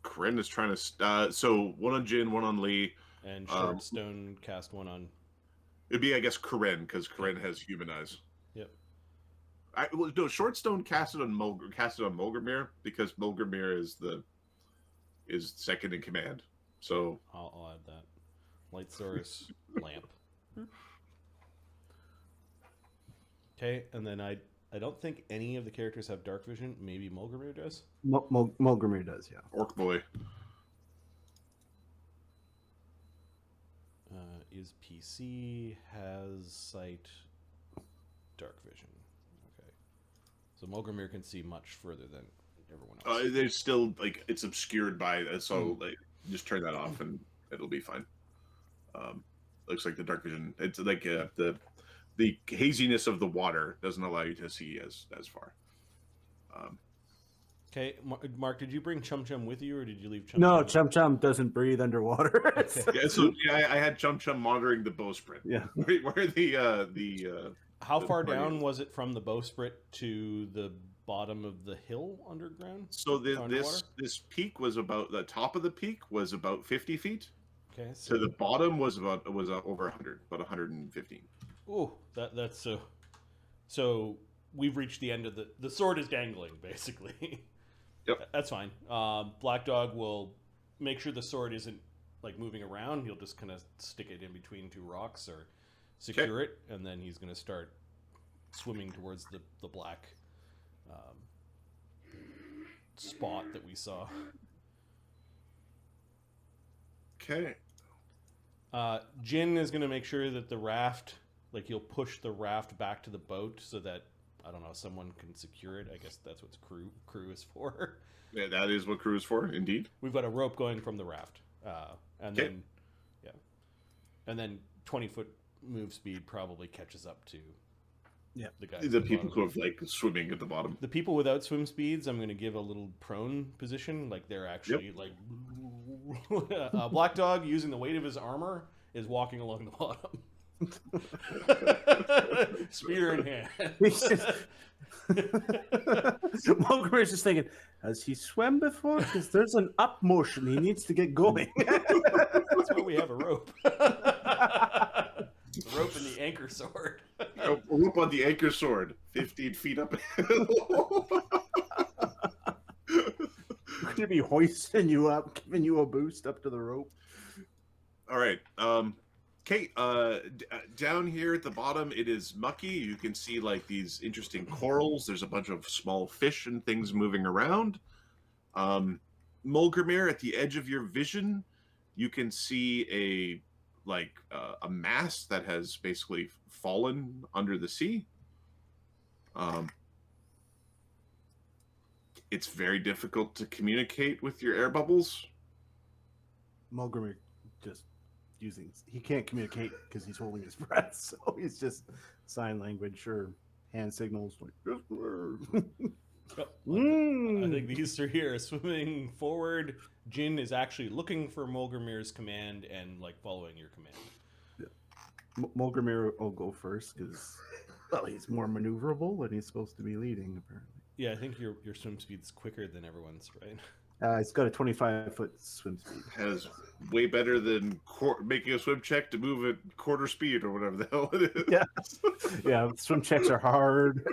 Kahren is trying to. So one on Jin, one on Lee. And Shortstone cast one on. It'd be, I guess, Kahren, because Kahren has human eyes. Yep. No, Shortstone casted on Mulgromere because Mulgromere is second in command. So I'll add that. Light source lamp. Okay, and then I don't think any of the characters have dark vision. Maybe Mulgromere does. Mulgromere does, yeah. Orc boy. Is PC has sight, dark vision. Okay, so Mulgromere can see much further than everyone else. There's still it's obscured by so just turn that off and it'll be fine. Looks like the dark vision. It's like the haziness of the water doesn't allow you to see as far. Okay, Mark, did you bring Chum Chum with you, or did you leave Chum? No, Chum Chum doesn't breathe underwater. I had Chum Chum monitoring the bowsprit. Yeah, where the How far down was it from the bowsprit to the bottom of the hill underground? So this peak was about the top of the peak was about 50 feet. Okay. So To the bottom was over 100, about 115. oh, that's so. So we've reached the end of the sword is dangling basically. Yep. That's fine. Black Dog will make sure the sword isn't like moving around. He'll just kind of stick it in between two rocks or secure it, and then he's going to start swimming towards the black spot that we saw. Okay. Jin is going to make sure that the raft, like he'll push the raft back to the boat so that, I don't know, someone can secure it. I guess that's what crew is for. Yeah, that is what crew is for, indeed. We've got a rope going from the raft. And then, yeah. And then 20-foot move speed probably catches up to the guys. The people who have, like, swimming at the bottom. The people without swim speeds, I'm going to give a little prone position. Like, they're actually, like... Black Dog, using the weight of his armor, is walking along the bottom. Spear in hand. Mulgromere's just thinking, has he swam before? Because there's an up motion. He needs to get going. That's why we have a rope. The rope and the anchor sword. A rope on the anchor sword, 15 feet up. We're going to be hoisting you up, giving you a boost up to the rope. All right. Kate, down here at the bottom, it is mucky. You can see like these interesting corals. There's a bunch of small fish and things moving around. Mulgromere, at the edge of your vision, you can see a mast that has basically fallen under the sea. It's very difficult to communicate with your air bubbles. Mulgromere just he can't communicate because he's holding his breath, so he's just sign language or hand signals like I think these three are swimming forward. Jin is actually looking for Mulgromere's command and like following your command. Mulgromere will go first because he's more maneuverable and he's supposed to be leading apparently. Yeah, I think your swim speed's quicker than everyone's, right? It's got a 25-foot swim speed. Has way better than making a swim check to move at quarter speed or whatever the hell it is. Yeah, swim checks are hard.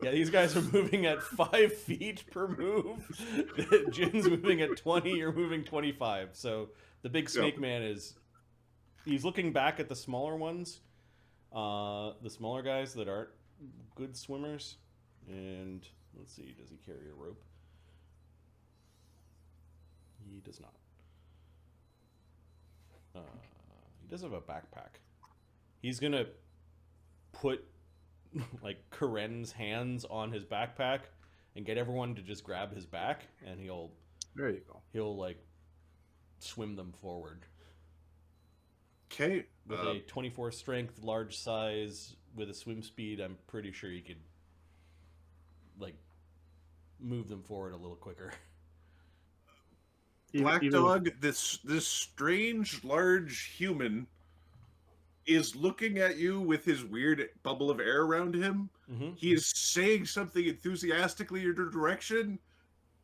Yeah, these guys are moving at 5 feet per move. Jin's moving at 20, you're moving 25. So the big snake man he's looking back at the smaller ones, the smaller guys that aren't good swimmers. And let's see, does he carry a rope? He does not. He does have a backpack. He's gonna put like Karen's hands on his backpack and get everyone to just grab his back, and there you go. He'll like swim them forward. Okay. With a 24 strength, large size, with a swim speed, I'm pretty sure he could like move them forward a little quicker. Black Dog, this strange large human is looking at you with his weird bubble of air around him. Mm-hmm. He is saying something enthusiastically in your direction,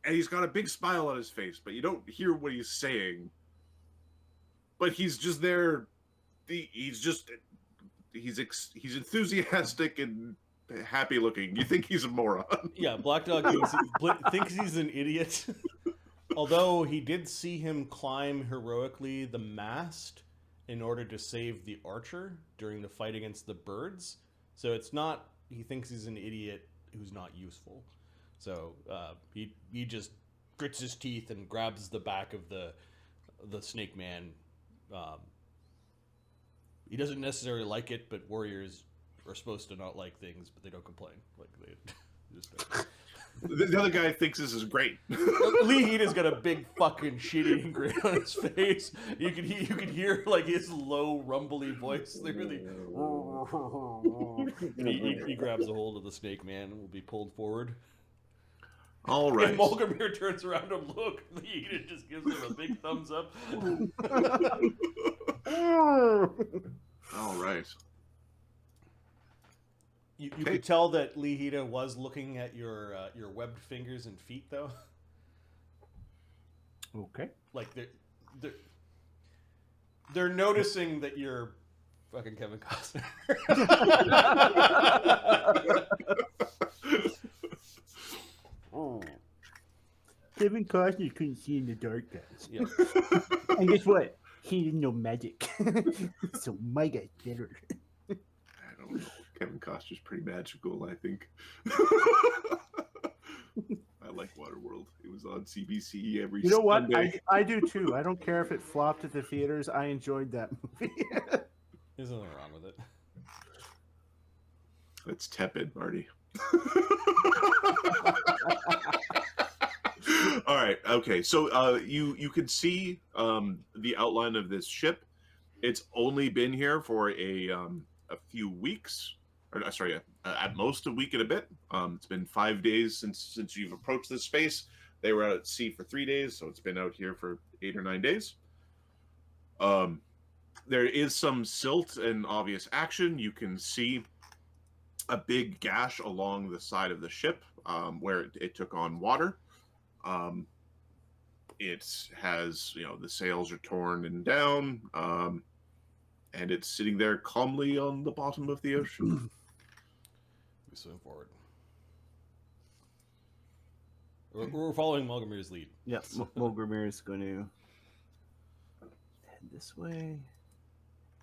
and he's got a big smile on his face, but you don't hear what he's saying. But he's just there. He's enthusiastic and happy looking. You think he's a moron. Yeah, Black Dog thinks he's an idiot. Although he did see him climb heroically the mast in order to save the archer during the fight against the birds. So it's not, he thinks he's an idiot who's not useful. So he just grits his teeth and grabs the back of the snake man. He doesn't necessarily like it, but warriors are supposed to not like things, but they don't complain. Like they just don't. The other guy thinks this is great. Lee Hida's got a big fucking shit-eating grin on his face. You could hear like his low, rumbly voice. They really. He grabs a hold of the snake man and will be pulled forward. All right. And Mulgromere turns around and look. Lee Hida just gives him a big thumbs up. All right. You could tell that Lee Hida was looking at your webbed fingers and feet, though. Okay. Like They're noticing that you're fucking Kevin Costner. Oh. Kevin Costner couldn't see in the dark, guys. Yep. And guess what? He didn't know magic. So my guy's better. I don't know. Kevin Costner's pretty magical, I think. I like Waterworld. It was on CBC every You know what? Sunday. I do too. I don't care if it flopped at the theaters. I enjoyed that movie. There's nothing wrong with it. That's tepid, Marty. All right. Okay. So you can see the outline of this ship. It's only been here for a few weeks, or sorry, at most a week and a bit. It's been 5 days since you've approached this space. They were out at sea for 3 days, so it's been out here for 8 or 9 days. There is some silt and obvious action. You can see a big gash along the side of the ship where it took on water. It has, the sails are torn and down, and it's sitting there calmly on the bottom of the ocean. We swim forward. We're following Mulgromere's lead. Yep, Mulgromere is going to head this way.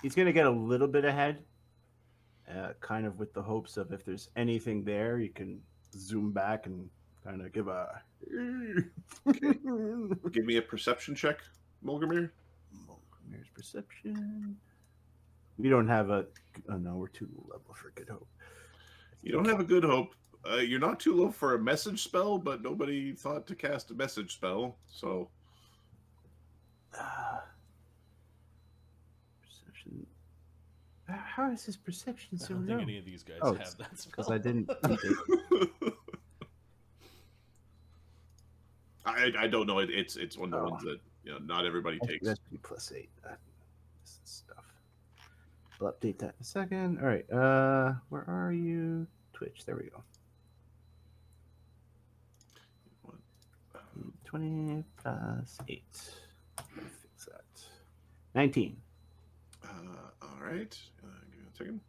He's going to get a little bit ahead, kind of with the hopes of if there's anything there, you can zoom back and kind of give a... Okay. Give me a perception check, Mulgromere. Mulgromere's perception. We don't have a... Oh, no, we're too low level for good hope. You don't have a good hope. You're not too low for a message spell, but nobody thought to cast a message spell, so... Perception... How is his perception I so don't low? think any of these guys Oh, have that spell. because I didn't... I don't know. It's one of the ones that not everybody takes. That's be +8. This stuff. I'll update that in a second. All right. Where are you? Twitch. There we go. 20 plus 8. Fix that. 19. All right. Give me a second.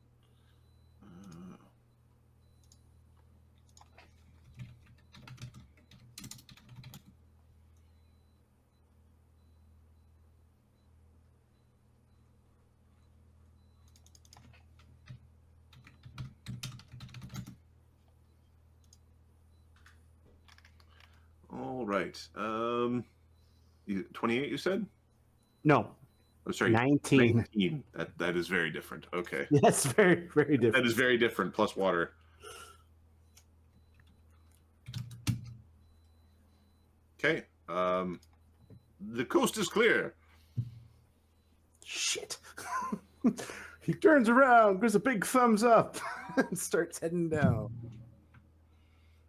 All right. 28, you said? No. Oh, sorry. 19. 19. That is very different. Okay. Yes, very, very different. That is very different, plus water. Okay. The coast is clear. Shit. He turns around, gives a big thumbs up, and starts heading down.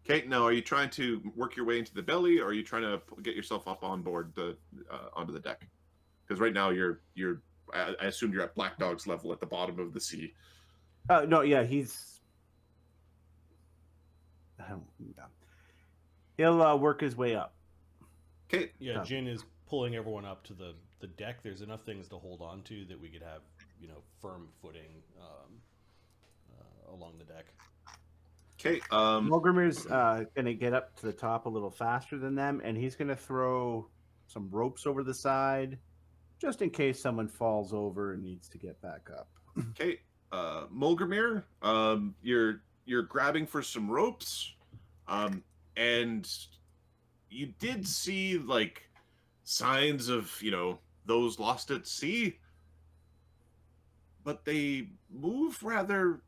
Okay, now are you trying to work your way into the belly, or are you trying to get yourself up on board onto the deck? Because right now I assume you're at Black Dog's level at the bottom of the sea. No, yeah, he's... He'll work his way up. Okay. Yeah, Jin is pulling everyone up to the deck. There's enough things to hold on to that we could have, firm footing along the deck. Okay. Mulgromere's going to get up to the top a little faster than them, and he's going to throw some ropes over the side, just in case someone falls over and needs to get back up. Okay. Mulgromere, you're grabbing for some ropes, and you did see signs of those lost at sea, but they move rather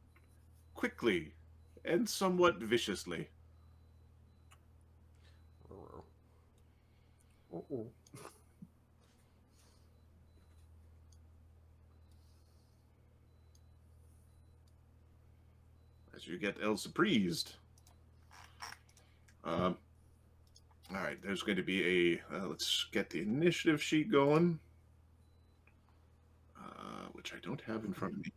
quickly and somewhat viciously. As you get ill surprised. All right, there's going to be a... let's get the initiative sheet going, which I don't have in front of me.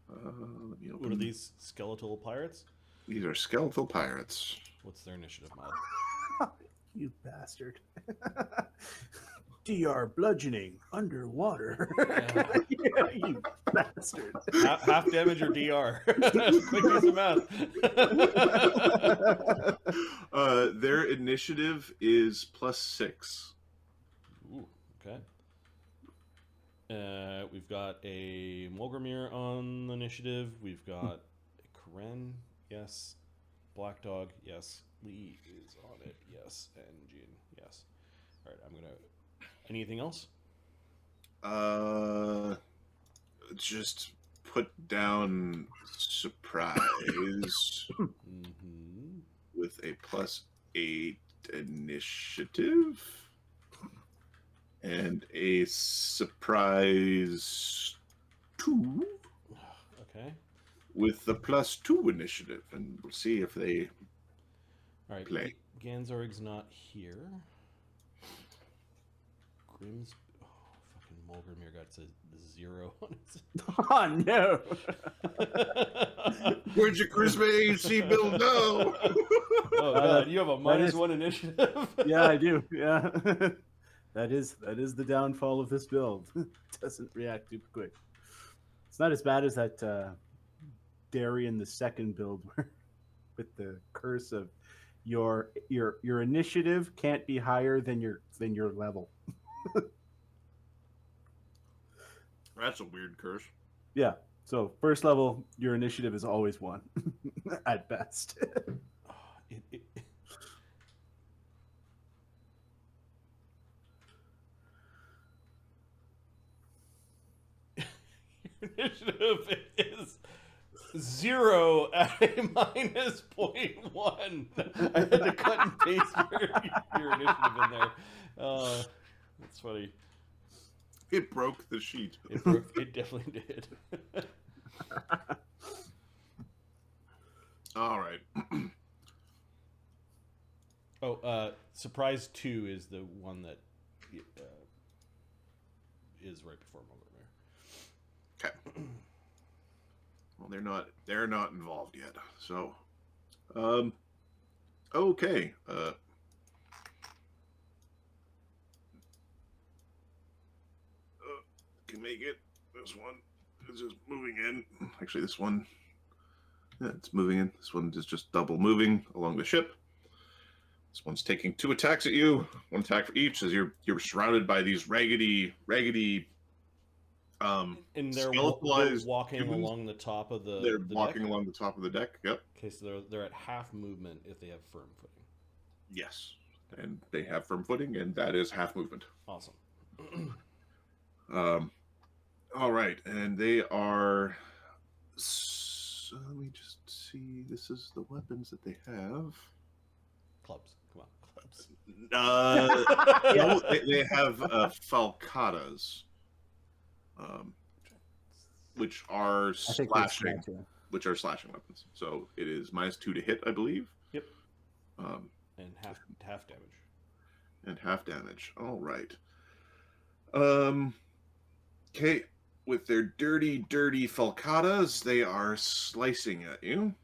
Let me open. What are these skeletal pirates? These are skeletal pirates. What's their initiative mod? You bastard. DR bludgeoning underwater. Yeah. You bastard. Half damage or DR. Quick piece of math. Their initiative is +6. Ooh, okay. We've got a Mulgromere on the initiative. We've got a Kahren, yes. Black Dog, yes. Lee is on it, yes. And Jin, yes. All right, I'm gonna. Anything else? Just put down surprise with a +8 initiative and a surprise 2 Okay. with the +2 initiative, and we'll see if they All right. play. Ganzorig's not here. Grimm's. Oh, fucking Mulgromere got a 0 on it. Oh no! Where's your Charisma AC build now? Oh god, you have a -1 initiative. Yeah, I do. Yeah, that is the downfall of this build. Doesn't react too quick. It's not as bad as that Darien the second build where, with the curse of your initiative can't be higher than your level. That's a weird curse. Yeah. So first level, your initiative is always 1 at best. Your initiative is 0 at a -0.1. I had to cut and paste your initiative in there. That's funny. It broke the sheet. It definitely did. All right. Surprise 2 is the one that is right before Mulgromere. Okay. Well, they're not involved yet. So, okay. Can make it. This one is just moving in. Actually, this one, yeah, it's moving in. This one is just double moving along the ship. This one's taking 2 attacks at you. 1 attack for each, as you're surrounded by these raggedy. And they're walking humans. along the top of the. They're the walking deck? along the top of the deck. Yep. Okay, so they're at half movement if they have firm footing. Yes, and they have firm footing, and that is half movement. Awesome. All right, and they are. So let me just see. This is the weapons that they have. Clubs. Come on, clubs. No, they have falcatas, which are slashing, weapons. So it is -2 to hit, I believe. Yep. And half damage. And half damage. All right. Okay. With their dirty falcatas, they are slicing at you.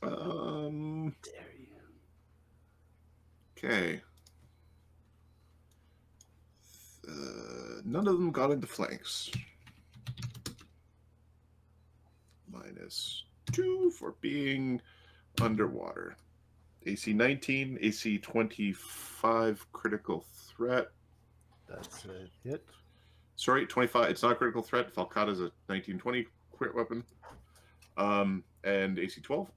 Dare you? Okay. None of them got into flanks. -2 for being underwater. AC 19, AC 25 critical threat. That's a hit. Sorry, 25. It's not a critical threat. Falcata is a 1920 crit weapon. And AC 12.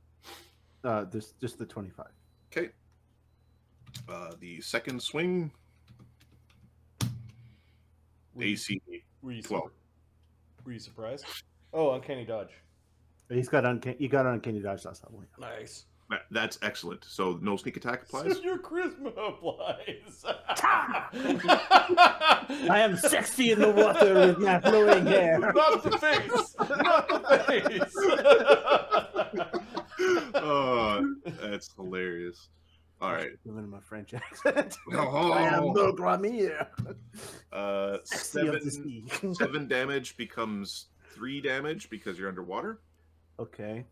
This just the 25. Okay. The second swing. AC 12. Were you surprised? Oh, uncanny dodge. You got uncanny dodge last level. Nice. That's excellent. So no sneak attack applies. So your charisma applies. I am sexy in the water with my flowing hair. Not the face. Not the face. Oh, that's hilarious. All right. Living in my French accent. Oh. I am Mulgromere. 7 damage becomes 3 damage because you're underwater. Okay.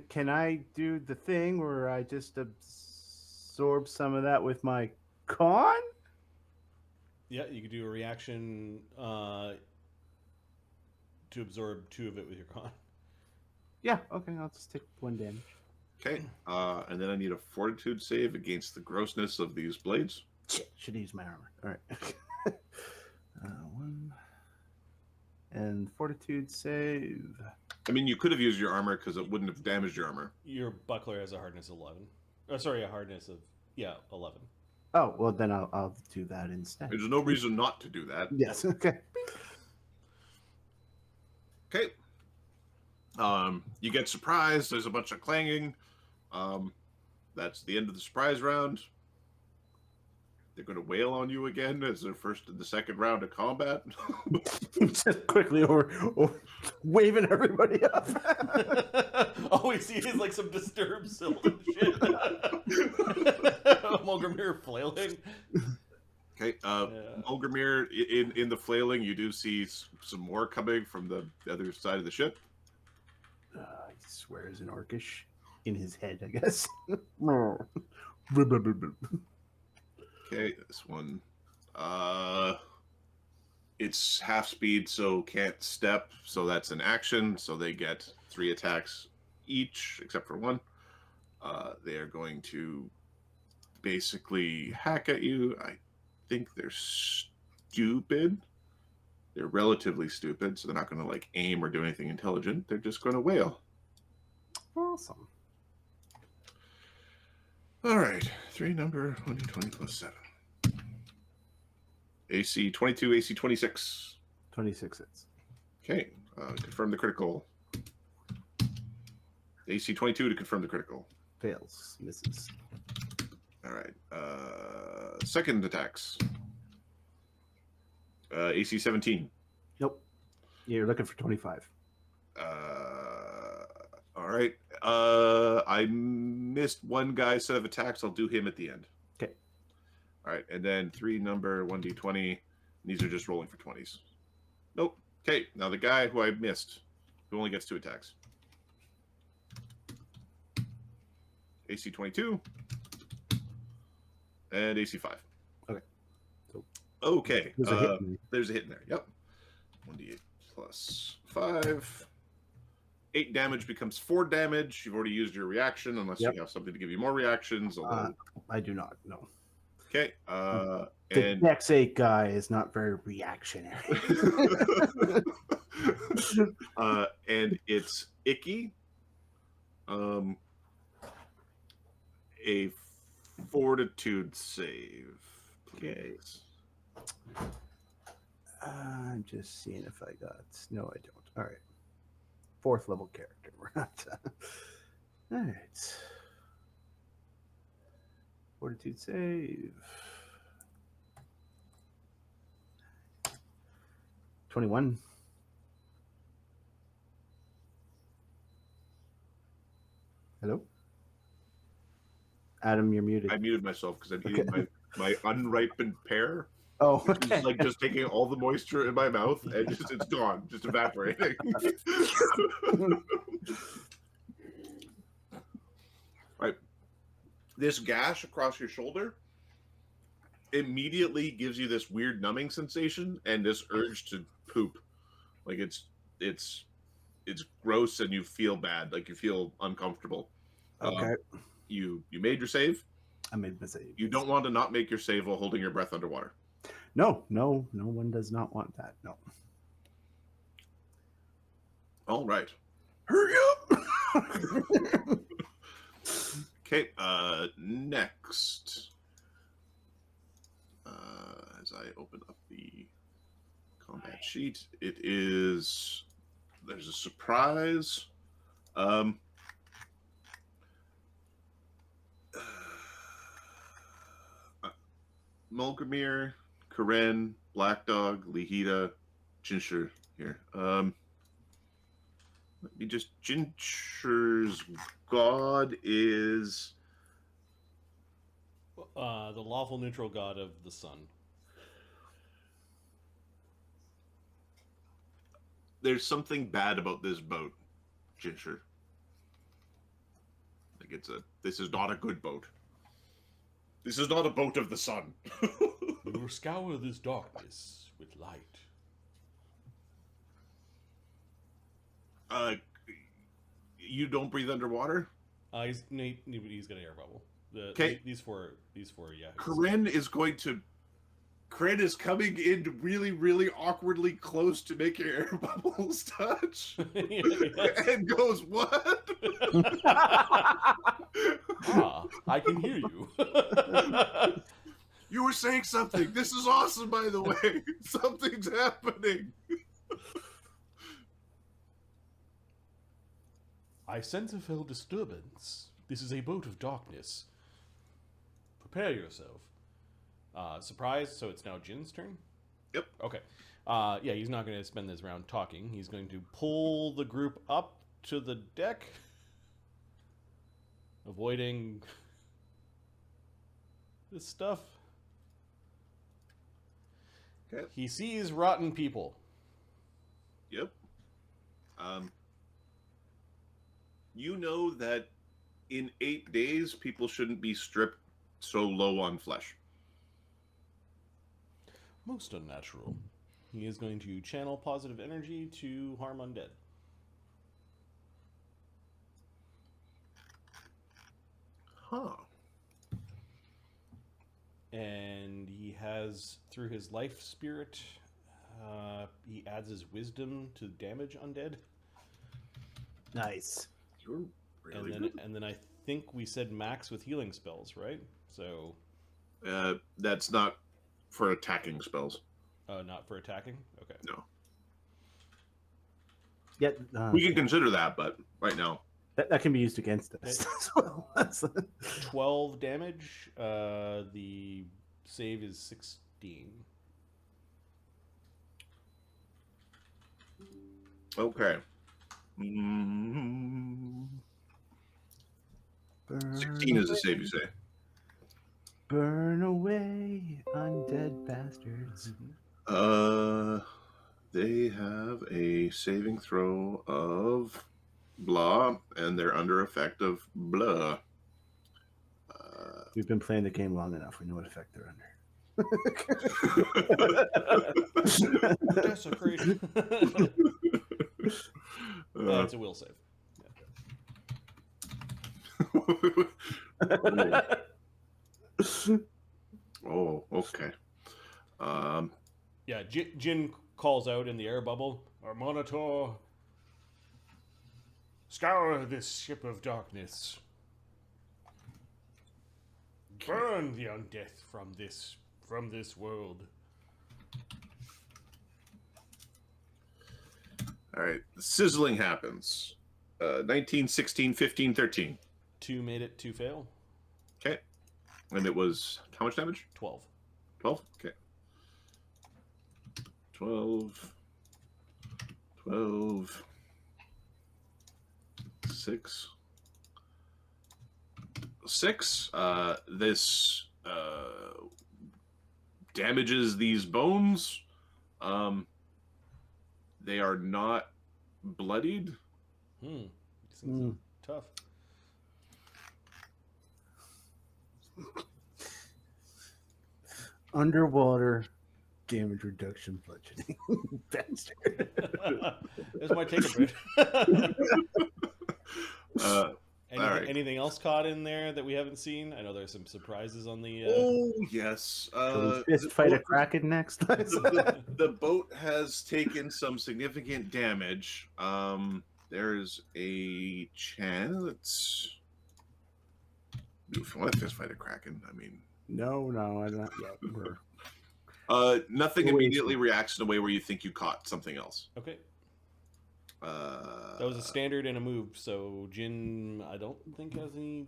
Can I do the thing where I just absorb some of that with my con? Yeah, you could do a reaction to absorb 2 of it with your con. Yeah, okay, I'll just take 1 damage. Okay, and then I need a fortitude save against the grossness of these blades. Shit, should use my armor. All right. 1 and fortitude save. I mean, you could have used your armor because it wouldn't have damaged your armor. Your buckler has a hardness of 11. Oh, sorry, a hardness of 11. Oh well, then I'll do that instead. There's no reason not to do that. Yes. Okay. Okay. You get surprised. There's a bunch of clanging. That's the end of the surprise round. They're going to wail on you again as their first and the second round of combat. Just quickly over waving everybody up. All we see is like some disturbed sylvan shit. Mulgromere flailing. Okay, Mulgromere, in the flailing, you do see some more coming from the other side of the ship. He swears in Orcish in his head, I guess. Okay, this one. It's half speed, so can't step, so that's an action. So they get 3 attacks each, except for 1. They are going to basically hack at you. I think they're stupid. They're relatively stupid, so they're not going to like aim or do anything intelligent. They're just going to wail. Awesome. All right, 3 number 1d20 plus 7. AC 22, AC 26. 26 hits. Okay, confirm the critical. AC 22 to confirm the critical. Fails. Misses. All right, second attacks. AC 17. Nope. You're looking for 25. All right. I missed one guy's set of attacks. I'll do him at the end. Okay. All right, and then 3 number 1d20. These are just rolling for 20s. Nope. Okay, now the guy who I missed, who only gets 2 attacks. AC 22 and AC 5. Okay. So okay. there's a hit in there. There's a hit in there. Yep. 1d8 plus 5. 8 damage becomes 4 damage. You've already used your reaction, unless you have something to give you more reactions. Although... I do not. No. Okay. The And Dex 8 guy is not very reactionary. and it's icky. A fortitude save, please. I'm just seeing if I got. No, I don't. All right. 4th level character. We're not. All right. Fortitude save. 21. Hello? Adam, you're muted. I muted myself because I'm eating my unripened pear. Oh, It's okay. like just taking all the moisture in my mouth and just it's gone, just evaporating. Right. This gash across your shoulder immediately gives you this weird numbing sensation and this urge to poop. Like it's gross and you feel bad, like you feel uncomfortable. Okay. You made your save. I made my save. You don't want to not make your save while holding your breath underwater. No, one does not want that. No. All right. Hurry up! Okay, next. As I open up the combat sheet, there's a surprise. Mulgromere, Kahren, Black Dog, Hida, Jinshe here. Let me just... Jinshe's god is... The lawful neutral god of the sun. There's something bad about this boat, Jinshe. Like this is not a good boat. This is not a boat of the sun. We will scour this darkness with light. You don't breathe underwater? He's got an air bubble. Okay. These four, yeah. Kahren is coming in really, really awkwardly close to make your air bubbles touch. And goes, what? I can hear you. You were saying something. This is awesome, by the way. Something's happening. I sense a fell disturbance. This is a boat of darkness. Prepare yourself. Surprise, so it's now Jin's turn? Yep. Okay. Yeah, he's not going to spend this round talking. He's going to pull the group up to the deck, avoiding this stuff. Okay. He sees rotten people. Yep. You know that in 8 days, people shouldn't be stripped so low on flesh. Most unnatural. He is going to channel positive energy to harm undead. Huh. And he has, through his life spirit, he adds his wisdom to damage undead. Nice. You're really good. And then I think we said max with healing spells, right? So That's not for attacking spells. not for attacking? Okay. No. Yeah, We can consider that, but right now. that can be used against us. as well. 12 damage. The save is 16. Okay. 16 is the save, you say? Burn away, undead bastards. They have a saving throw of blah, and they're under effect of blah. We've been playing the game long enough. We know what effect they're under. Desecrate. It's a will save. Oh, okay. Yeah, Jin calls out in the air bubble, "Our monitor, scour this ship of darkness. Burn the undeath from this world." All right. Sizzling happens. 19, 16, 15, 13. 2 made it, 2 fail. Okay. And it was how much damage? 12. 12? Okay. 12. 12. 6. 6. This damages these bones. They are not bloodied. These things are tough. Underwater damage reduction bludgeoning. Bastard. There's my take a bit. Anything else caught in there that we haven't seen? I know there's some surprises on the. Oh yes. Fist fight a kraken next. The boat has taken some significant damage. There's a chance. If you want to fist fight a kraken, I mean. No, I'm not yet. Nothing immediately reacts in a way where you think you caught something else. Okay. That was a standard and a move, so Jin, I don't think has any.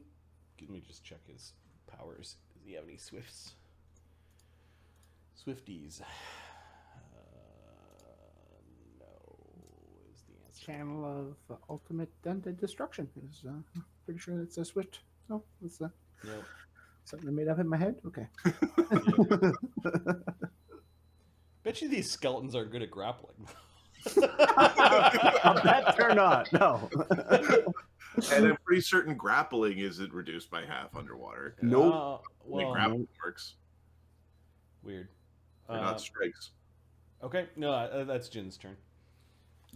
Let me just check his powers. Does he have any swifts? Swifties. No is the answer. Channel of ultimate destruction. Is pretty sure it's a swift. No, it's Yep. something I made up in my head. Okay. Bet you these skeletons are good at grappling. That or not. No. And I'm pretty certain grappling isn't reduced by half underwater. Nope. Grappling works. Weird. They're not strikes. Okay, no, that's Jin's turn.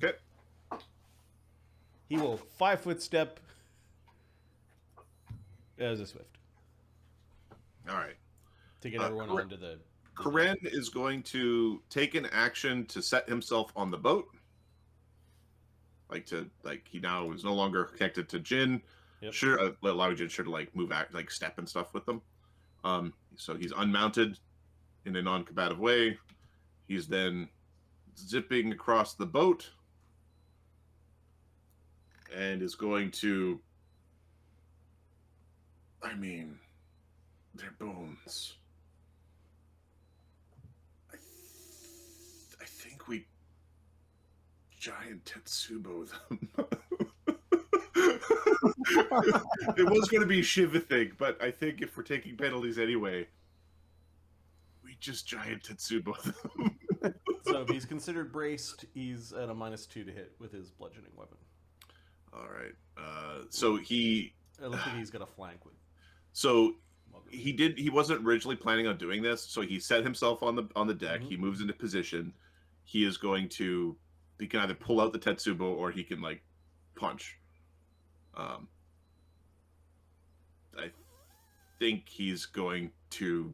Okay. He will 5-foot step as a swift All right. to get everyone onto the. Kahren is going to take an action to set himself on the boat. He now is no longer connected to Jin. Yep. Sure, allow Jinshe to like move out, like step and stuff with them. So he's unmounted in a non-combative way. He's then zipping across the boat and is going to. I mean, their bones. I think we giant Tetsubo them. It was going to be Shiva thing, but I think if we're taking penalties anyway, we just giant Tetsubo them. So if he's considered braced, he's at a -2 to hit with his bludgeoning weapon. All right. So he. It looks like he's got a flank with. So he wasn't originally planning on doing this. So he set himself on the deck. Mm-hmm. He moves into position. He is going to. He can either pull out the Tetsubo or he can like punch. I think he's going to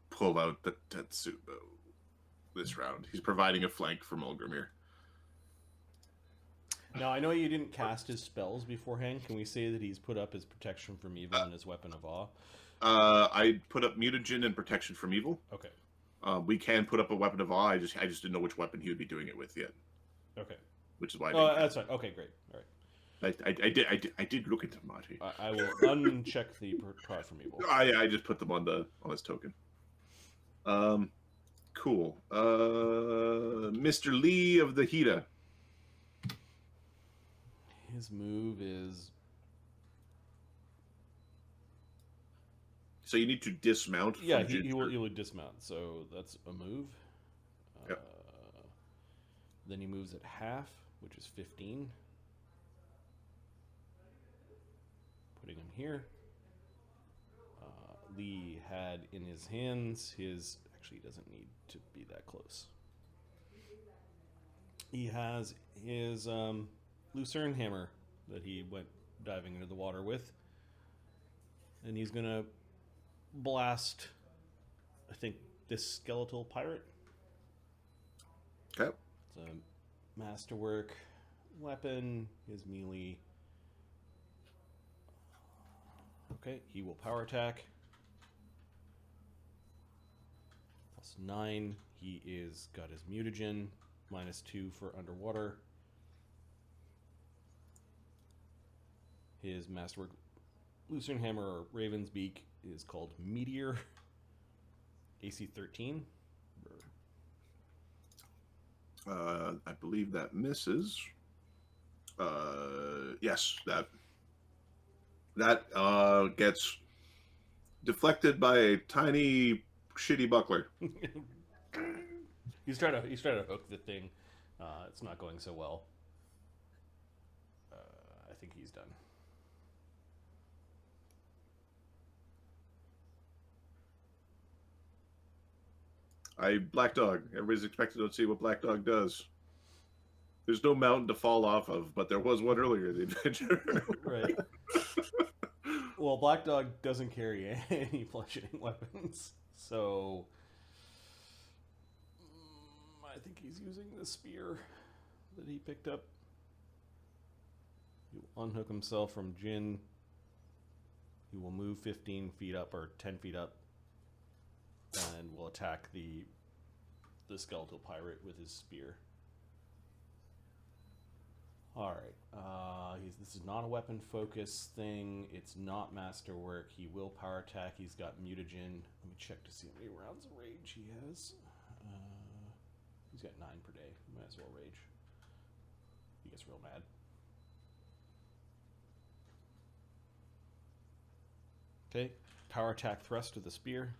pull out the Tetsubo this round. He's providing a flank for Mulgromere. Now, I know you didn't cast his spells beforehand. Can we say that he's put up his protection from evil and his weapon of awe? I put up mutagen and protection from evil. Okay. We can put up a weapon of awe. I just didn't know which weapon he would be doing it with yet. Okay. Which is why. That's fine. Okay, great. All right. I did look into Marty. I will uncheck the prod from evil. I just put them on his token. Cool. Mr. Lee of the Hida. His move is. So you need to dismount. Yeah, he will dismount. So that's a move. Yep. Then he moves at half, which is 15. Putting him here. Lee had in his hands his. Actually, he doesn't need to be that close. He has his lucerne hammer that he went diving into the water with. And he's going to blast, I think, this skeletal pirate. Okay. It's a masterwork weapon, his melee. Okay, he will power attack. +9. He is got his mutagen. -2 for underwater. His masterwork lucerne hammer or raven's beak is called Meteor. AC 13. I believe that misses. Yes, that gets deflected by a tiny shitty buckler. He's trying to hook the thing. It's not going so well. I think he's done. Black Dog. Everybody's expected to see what Black Dog does. There's no mountain to fall off of, but there was one earlier in the adventure. Right. Well, Black Dog doesn't carry any bludgeoning weapons, so I think he's using the spear that he picked up. He will unhook himself from Jin. He will move 15 feet up or 10 feet up, and will attack the skeletal pirate with his spear. All right. This is not a weapon focus thing. It's not masterwork. He will power attack. He's got mutagen. Let me check to see how many rounds of rage he has. He's got 9 per day. Might as well rage. He gets real mad. Okay. Power attack thrust with the spear.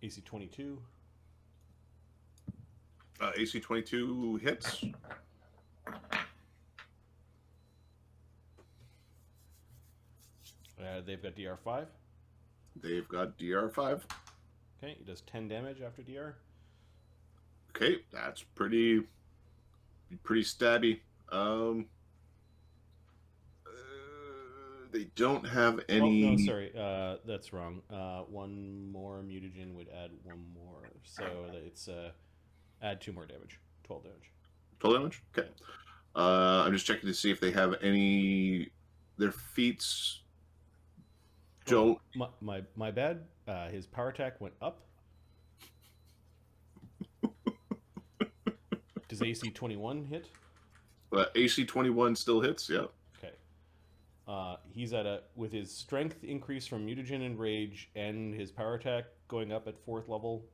AC 22. AC 22 hits. They've got DR5. They've got DR5. Okay, he does 10 damage after DR. Okay, that's pretty stabby. They don't have any. Oh, no, sorry. That's wrong. One more mutagen would add one more. So it's add 2 more damage. 12 damage. 12 damage? Okay. I'm just checking to see if they have any. Their feats don't. Oh, my bad. His power attack went up. Does AC 21 hit? AC 21 still hits, yeah. Okay. He's at with his strength increase from mutagen and rage and his power attack going up at 4th level,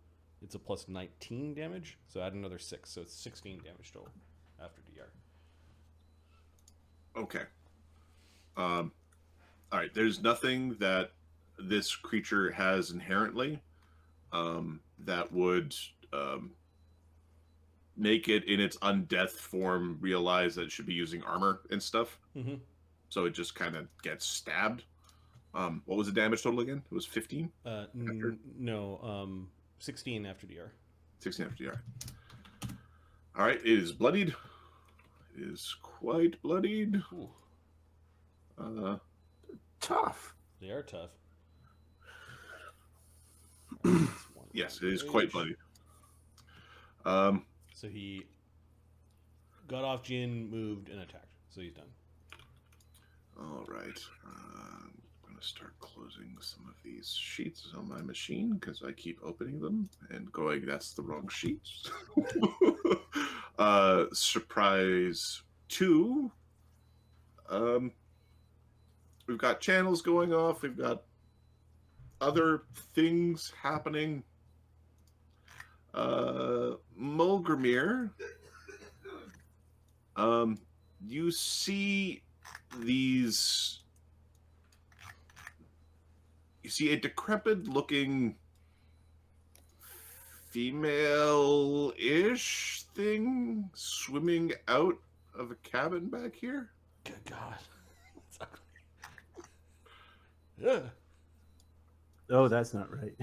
it's a plus 19 damage. So add another 6, so it's 16 damage total after DR. Okay. All right. There's nothing that this creature has inherently that would make it in its undeath form realize that it should be using armor and stuff. Mm-hmm. So it just kind of gets stabbed. What was the damage total again? It was 15? No, 16 after DR. 16 after DR. All right. It is bloodied. It is quite bloodied. Tough. They are tough. Yes, it is quite bloody. So he got off Jin, moved, and attacked. So he's done. All right. I'm going to start closing some of these sheets on my machine because I keep opening them and going, that's the wrong sheet. Surprise 2. We've got channels going off. We've got other things happening. Mulgromere. You see these. You see a decrepit-looking female-ish thing swimming out of a cabin back here. Good God. Yeah. Oh, that's not right.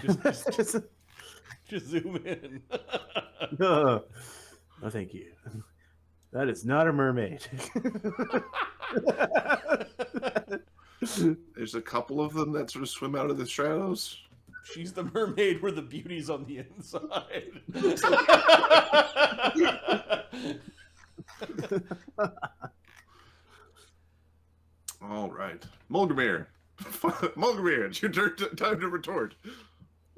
Just zoom in. No, thank you. That is not a mermaid. There's a couple of them that sort of swim out of the shadows. She's the mermaid where the beauty's on the inside. All right. Mulgromere. Mulgromere, it's your time to retort.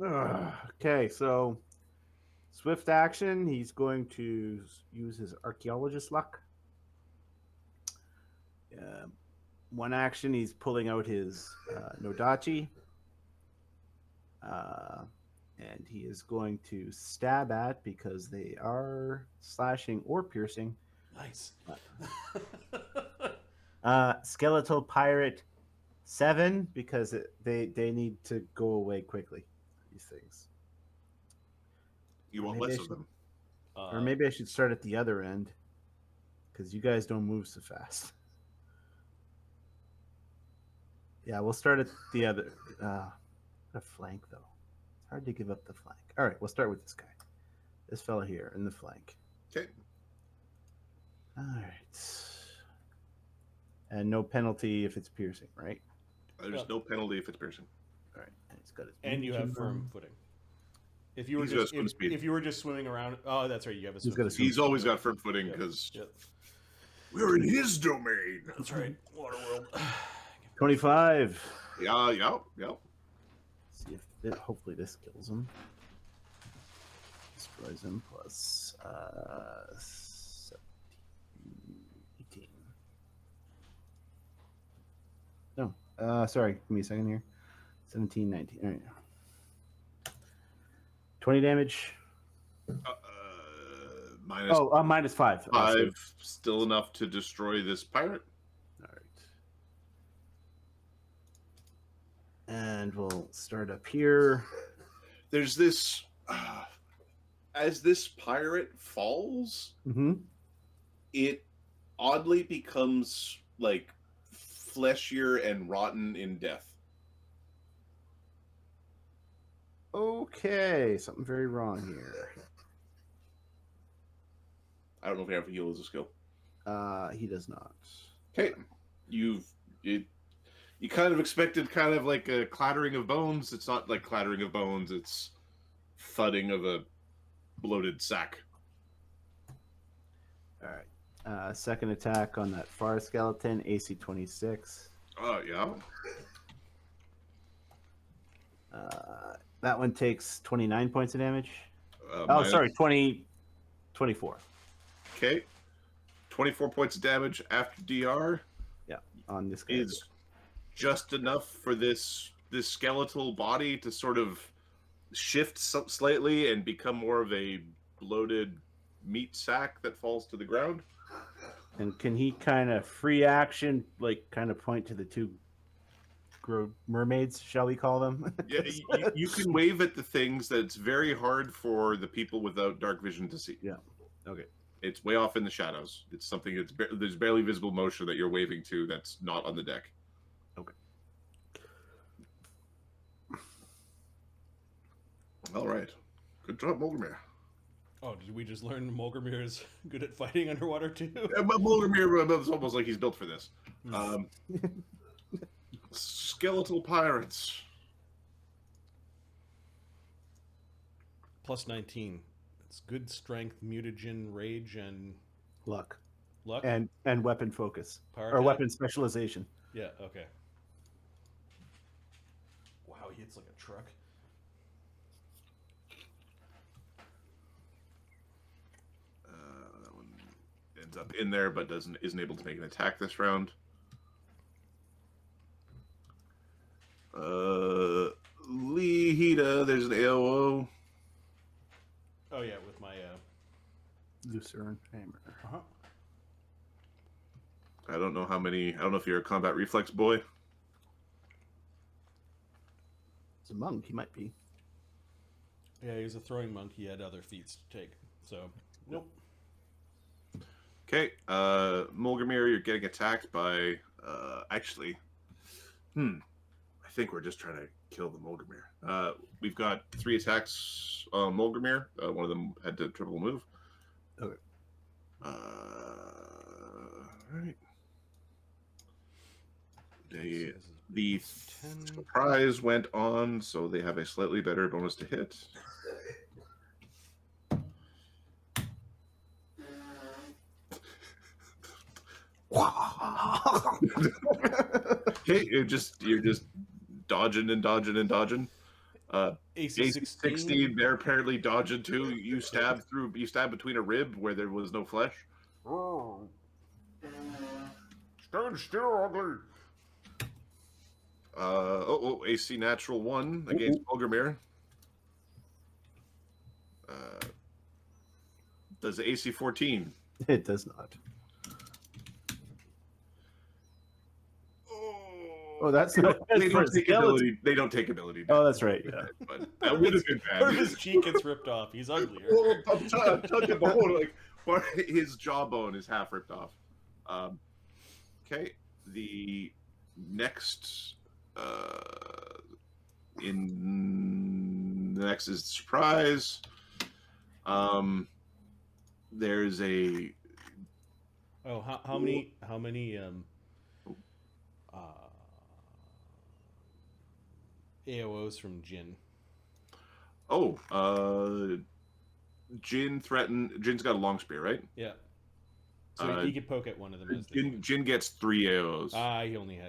Okay, so swift action. He's going to use his archaeologist luck. One action, he's pulling out his Nodachi. And he is going to stab at, because they are slashing or piercing. Nice. Skeletal Pirate 7, because they need to go away quickly. These things. You want Maybe less I of them. Or maybe I should start at the other end, because you guys don't move so fast. Yeah, we'll start at the other. The flank, though. It's hard to give up the flank. All right, we'll start with this guy. This fella here in the flank. Okay. All right. And no penalty if it's piercing, right? There's no penalty if it's piercing. All right. And he's got his And you have firm footing. If you were He's just got swim speed. if you were just swimming around, oh, that's right. You have a swim. got a speed. He's always got firm footing because we're in his domain. That's right. Waterworld. 25. Yeah. See if hopefully this kills him. Destroys him plus 17, 18. No, sorry. Give me a second here. 17, 19. All right. 20 damage. Minus Minus 5. 5, still enough to destroy this pirate. All right. And we'll start up here. There's this. As this pirate falls, it oddly becomes like fleshier and rotten in death. Okay, something very wrong here. I don't know if we have heal as a skill. He does not. Okay, you kind of expected kind of like a clattering of bones. It's not like clattering of bones. It's thudding of a bloated sack. All right. Second attack on that far skeleton, AC 26. Oh, yeah. That one takes 29 points of damage. Minus- Sorry, 24. Okay. 24 points of damage after DR On this guy. is just enough for this skeletal body to sort of shift slightly and become more of a bloated meat sack that falls to the ground. And can he kind of free action, like kind of point to the two mermaids, shall we call them? Yeah, you can wave at the things that it's very hard for the people without dark vision to see. Yeah. Okay. It's way off in the shadows. It's something there's barely visible motion that you're waving to that's not on the deck. Okay. All right. Good job, Mulgromere. Oh, did we just learn Mulgromere is good at fighting underwater too? Yeah, but Mulgromere, it's almost like he's built for this. Skeletal pirates. Plus 19. It's good strength, mutagen, rage, and Luck. luck. And weapon focus. Power Or attack? weapon specialization. Yeah, okay. Wow, he hits like a truck. That one ends up in there, but isn't able to make an attack this round. Lee Hida, there's an AOO. Oh yeah, with my Lucerne hammer. uh-huh. I don't know how many. I don't know if you're a combat reflex boy. It's a monk, he might be. Yeah, he's a throwing monk. He had other feats to take. So, nope. Okay, Mulgromere, you're getting attacked by. Actually, I think we're just trying to kill the Mulgromere. We've got 3 attacks on Mulgromere. One of them had to triple move. Okay. All right. The surprise went on, so they have a slightly better bonus to hit. Okay, you're just dodging and dodging and dodging. AC 16, they're apparently dodging too. You stab between a rib where there was no flesh. Stand still, ugly. AC natural 1 against Mulgromere. Does AC 14? It does not. Oh, that's not. They don't take ability. They don't take ability. Oh, that's right. Yeah. But that would have been Part of bad. his cheek gets ripped off. He's uglier. Oh, I'm touching the whole, like, his jawbone is half ripped off. Okay, the next next is surprise. There's a How many AOOs from Jin? Jin's got a long spear, right? Yeah. So he could poke at one of them. As Jin gets 3 AOs.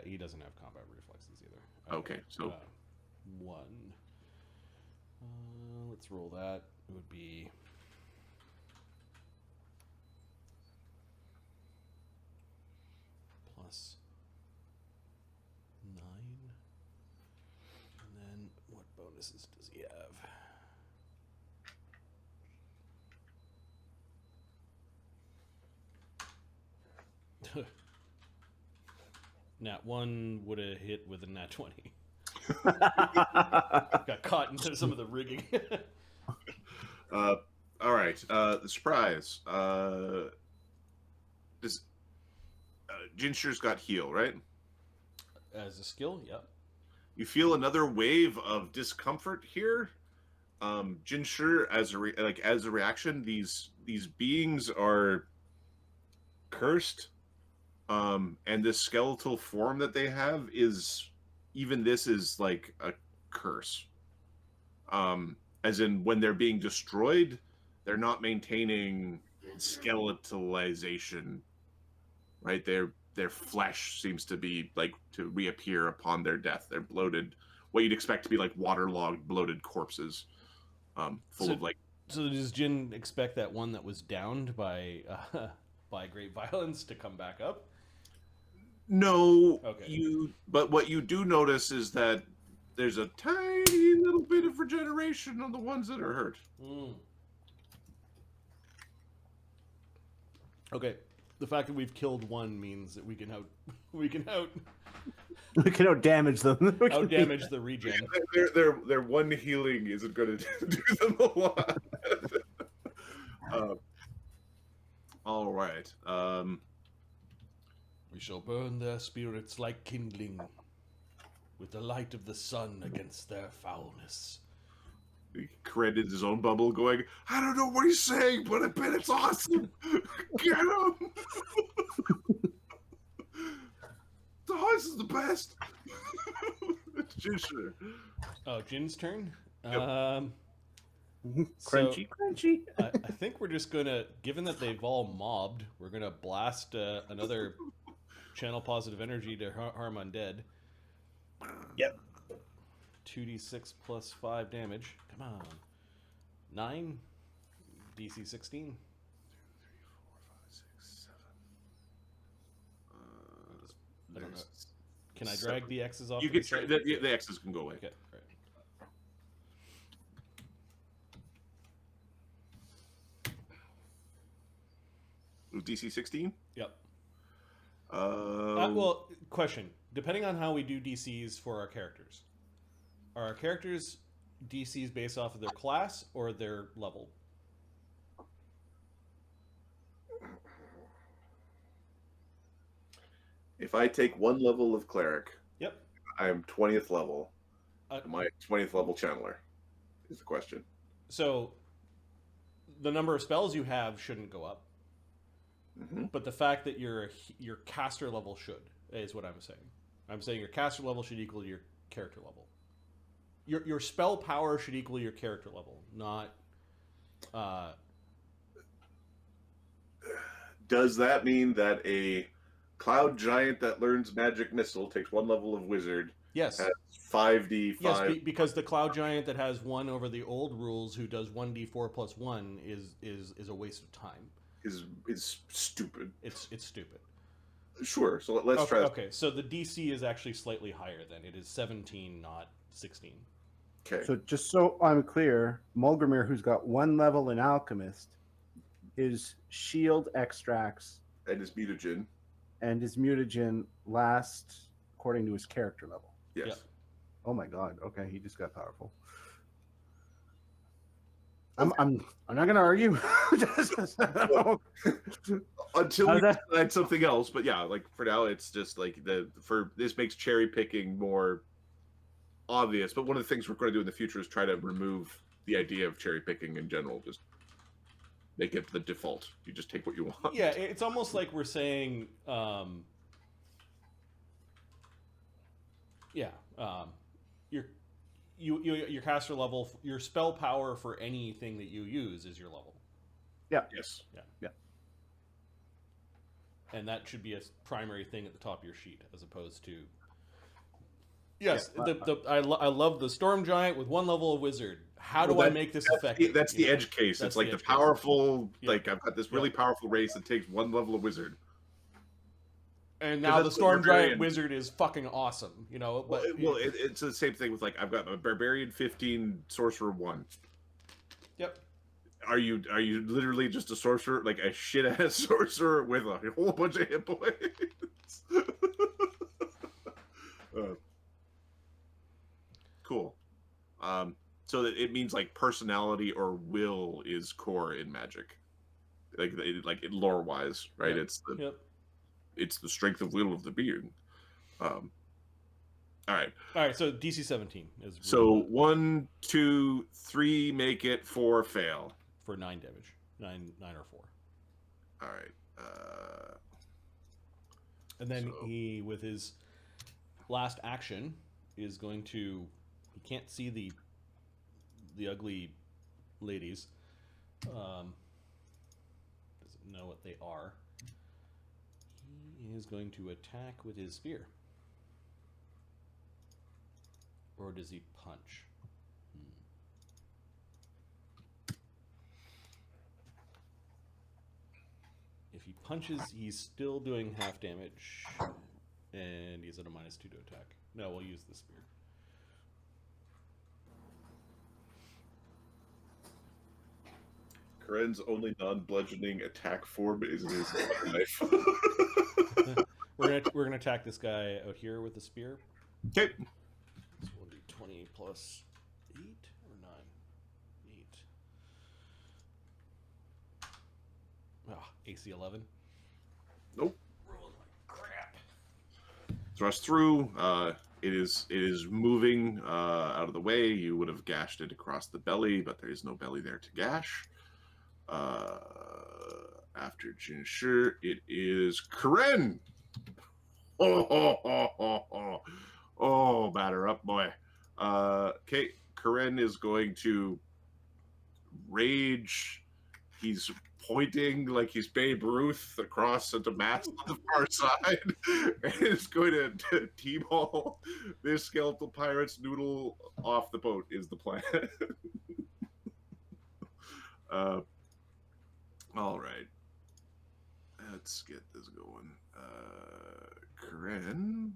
He doesn't have combat reflexes either. Okay, so 1. Let's roll that. It would be plus 9. And then what bonuses does he have? Nat 1 would have hit with a nat 20. Got caught into some of the rigging. all right. The surprise. Jinshe's got heal, right? As a skill, yep. You feel another wave of discomfort here, Jinshe, as a reaction, these beings are cursed, and this skeletal form that they have is like a curse. As in, when they're being destroyed, they're not maintaining skeletalization, right? Their flesh seems to be like to reappear upon their death. They're bloated, what you'd expect to be like waterlogged, bloated corpses, full of like. So does Jin expect that one that was downed by by great violence to come back up? No, Okay. But what you do notice is that there's a tiny little bit of regeneration on the ones that are hurt. Okay. The fact that we've killed one means that we can out damage them. out damage the regen. Their one healing isn't going to do them a lot. All right. We shall burn their spirits like kindling, with the light of the sun against their foulness. He created his own bubble going, I don't know what he's saying, but I bet it's awesome. Get him! The horse is the best. It's Jinshe. Oh, Jin's turn? Yep. Crunchy. I think we're just gonna, given that they've all mobbed, we're gonna blast another channel positive energy to harm undead. Yep. 2d6 plus 5 damage. Come on. 9. DC 16. 2, 3, 4, 5, 6, 7. I don't know. Can I drag the X's off? You to can the X's can go away. Okay, right. DC 16? Yep. Well, question. Depending on how we do DCs for our characters, are our characters DCs based off of their class or their level? If I take one level of cleric, Yep. I am 20th level. Am I 20th level channeler? Is the question. So the number of spells you have shouldn't go up. Mm-hmm. But the fact that your caster level should is what I'm saying. I'm saying your caster level should equal your character level. Your spell power should equal your character level, not. Does that mean that a cloud giant that learns magic missile takes one level of wizard? Yes. Has 5d5. Yes, because the cloud giant that has 1 over the old rules, who does 1d4 plus 1, is a waste of time. Is stupid. It's stupid. Sure. So let's try. Okay, so the DC is actually slightly higher then. It is 17, not 16. Okay. So just so I'm clear, Mulgromere, who's got 1 level in Alchemist, his shield extracts And his mutagen. and his mutagen last according to his character level. Yes. Yep. Oh my god. Okay, he just got powerful. I'm not gonna argue. Until we decide something else, but yeah, like for now, it's just like this makes cherry picking more obvious. But one of the things we're going to do in the future is try to remove the idea of cherry picking in general. Just make it the default. You just take what you want. Yeah, it's almost like we're saying, your caster level, your spell power for anything that you use is your level. Yeah. Yes. Yeah. And that should be a primary thing at the top of your sheet, as opposed to. Yes, I love the storm giant with 1 level of wizard. How do I make this effective? That's the edge case. It's like the powerful. Yeah. Like I've got this really powerful race that takes 1 level of wizard. And now the storm giant wizard is fucking awesome, you know. But it's the same thing with like I've got a barbarian 15, sorcerer 1. Yep. Are you literally just a sorcerer, like a shit ass sorcerer with a whole bunch of hit points? Cool. So that it means like personality or will is core in Magic, like lore wise, right? Yep. It's the strength of will of the being. All right. All right. So DC 17 is So 1, 2, 3 make it, 4 fail. for 9 damage. 9 or 4. All right. And then he, with his last action, is going to. He can't see the ugly ladies. Doesn't know what they are. He is going to attack with his spear. Or does he punch? If he punches, he's still doing half damage. And he's at a -2 to attack. No, we'll use the spear. Karen's only non-bludgeoning attack form is his knife. We're gonna attack this guy out here with the spear. Okay. So we'll do 20 plus 8 or 9? 8. Ah, AC 11. Nope. Rolling like crap. Thrust through. It is moving out of the way. You would have gashed it across the belly, but there is no belly there to gash. After Jinshe, it is Karen. Oh, batter up, boy. Okay, Karen is going to rage. He's pointing like he's Babe Ruth across at the mats on the far side, and is going to T-ball this skeletal pirate's noodle off the boat. Is the plan? All right. Let's get this going. Karen.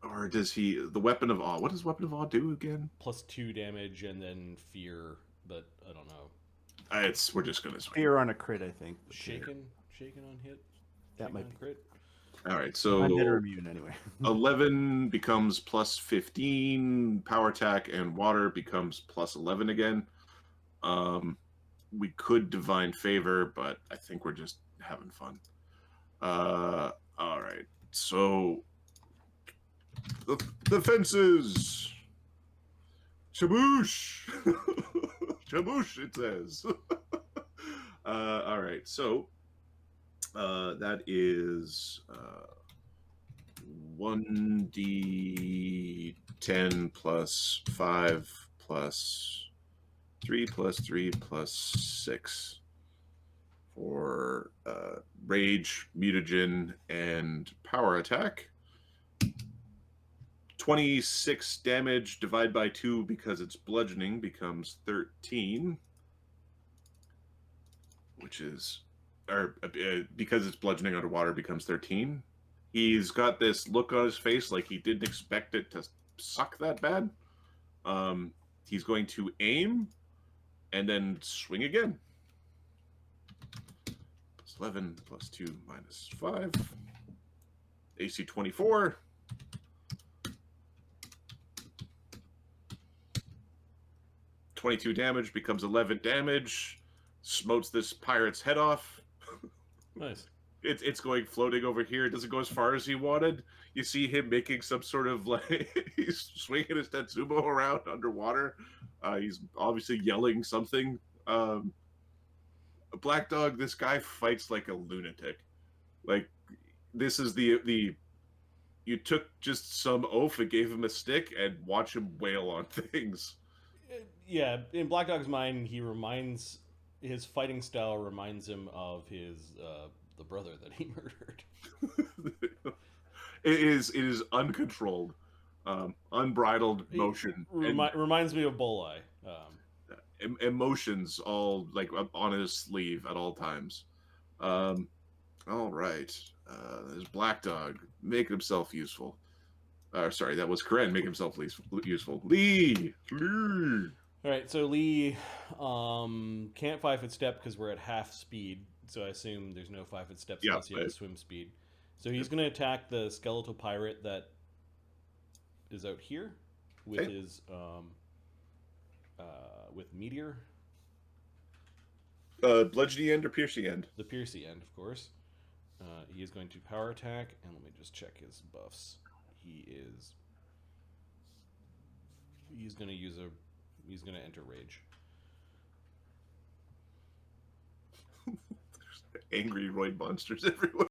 Or does he... The Weapon of Awe. What does Weapon of Awe do again? +2 damage and then fear, but I don't know. We're just going to swing. Fear on a crit, I think. Shaken on hit? That Shaken might on be. crit? All right, so... I'm better immune anyway. 11 becomes +15. Power attack and water becomes +11 again. We could Divine Favor, but I think we're just having fun. All right, so the fences. Shaboosh. Shaboosh, it says. All right, so that is 1d10 plus 5 plus 3 plus 3 plus 6 for rage, mutagen, and power attack. 26 damage divided by 2 because it's bludgeoning becomes 13, which is, or because it's bludgeoning underwater becomes 13. He's got this look on his face like he didn't expect it to suck that bad. He's going to aim and then swing again. Plus 11 plus 2 minus 5. AC 24. .22 damage becomes 11 damage. Smotes this pirate's head off. Nice. It's going floating over here. It doesn't go as far as he wanted. You see him making some sort of like he's swinging his Tetsubo around underwater. He's obviously yelling something. Black Dog, this guy fights like a lunatic. Like this is the you took just some oaf and gave him a stick and watch him wail on things. Yeah, in Black Dog's mind, his fighting style reminds him of his the brother that he murdered. It is uncontrolled, unbridled motion. Reminds me of Bolai. Emotions all like on his sleeve at all times. All right, there's Black Dog making himself useful. Sorry, that was Karen making himself useful. Lee. All right, so Lee can't 5-foot step because we're at half speed. So I assume there's no 5-foot steps unless you have swim speed. So he's going to attack the skeletal pirate that is out here with his with meteor. Bludgeoning end or piercing end? The piercy end, of course. He is going to power attack, and let me just check his buffs. He's going to he's going to enter rage. There's angry roid monsters everywhere.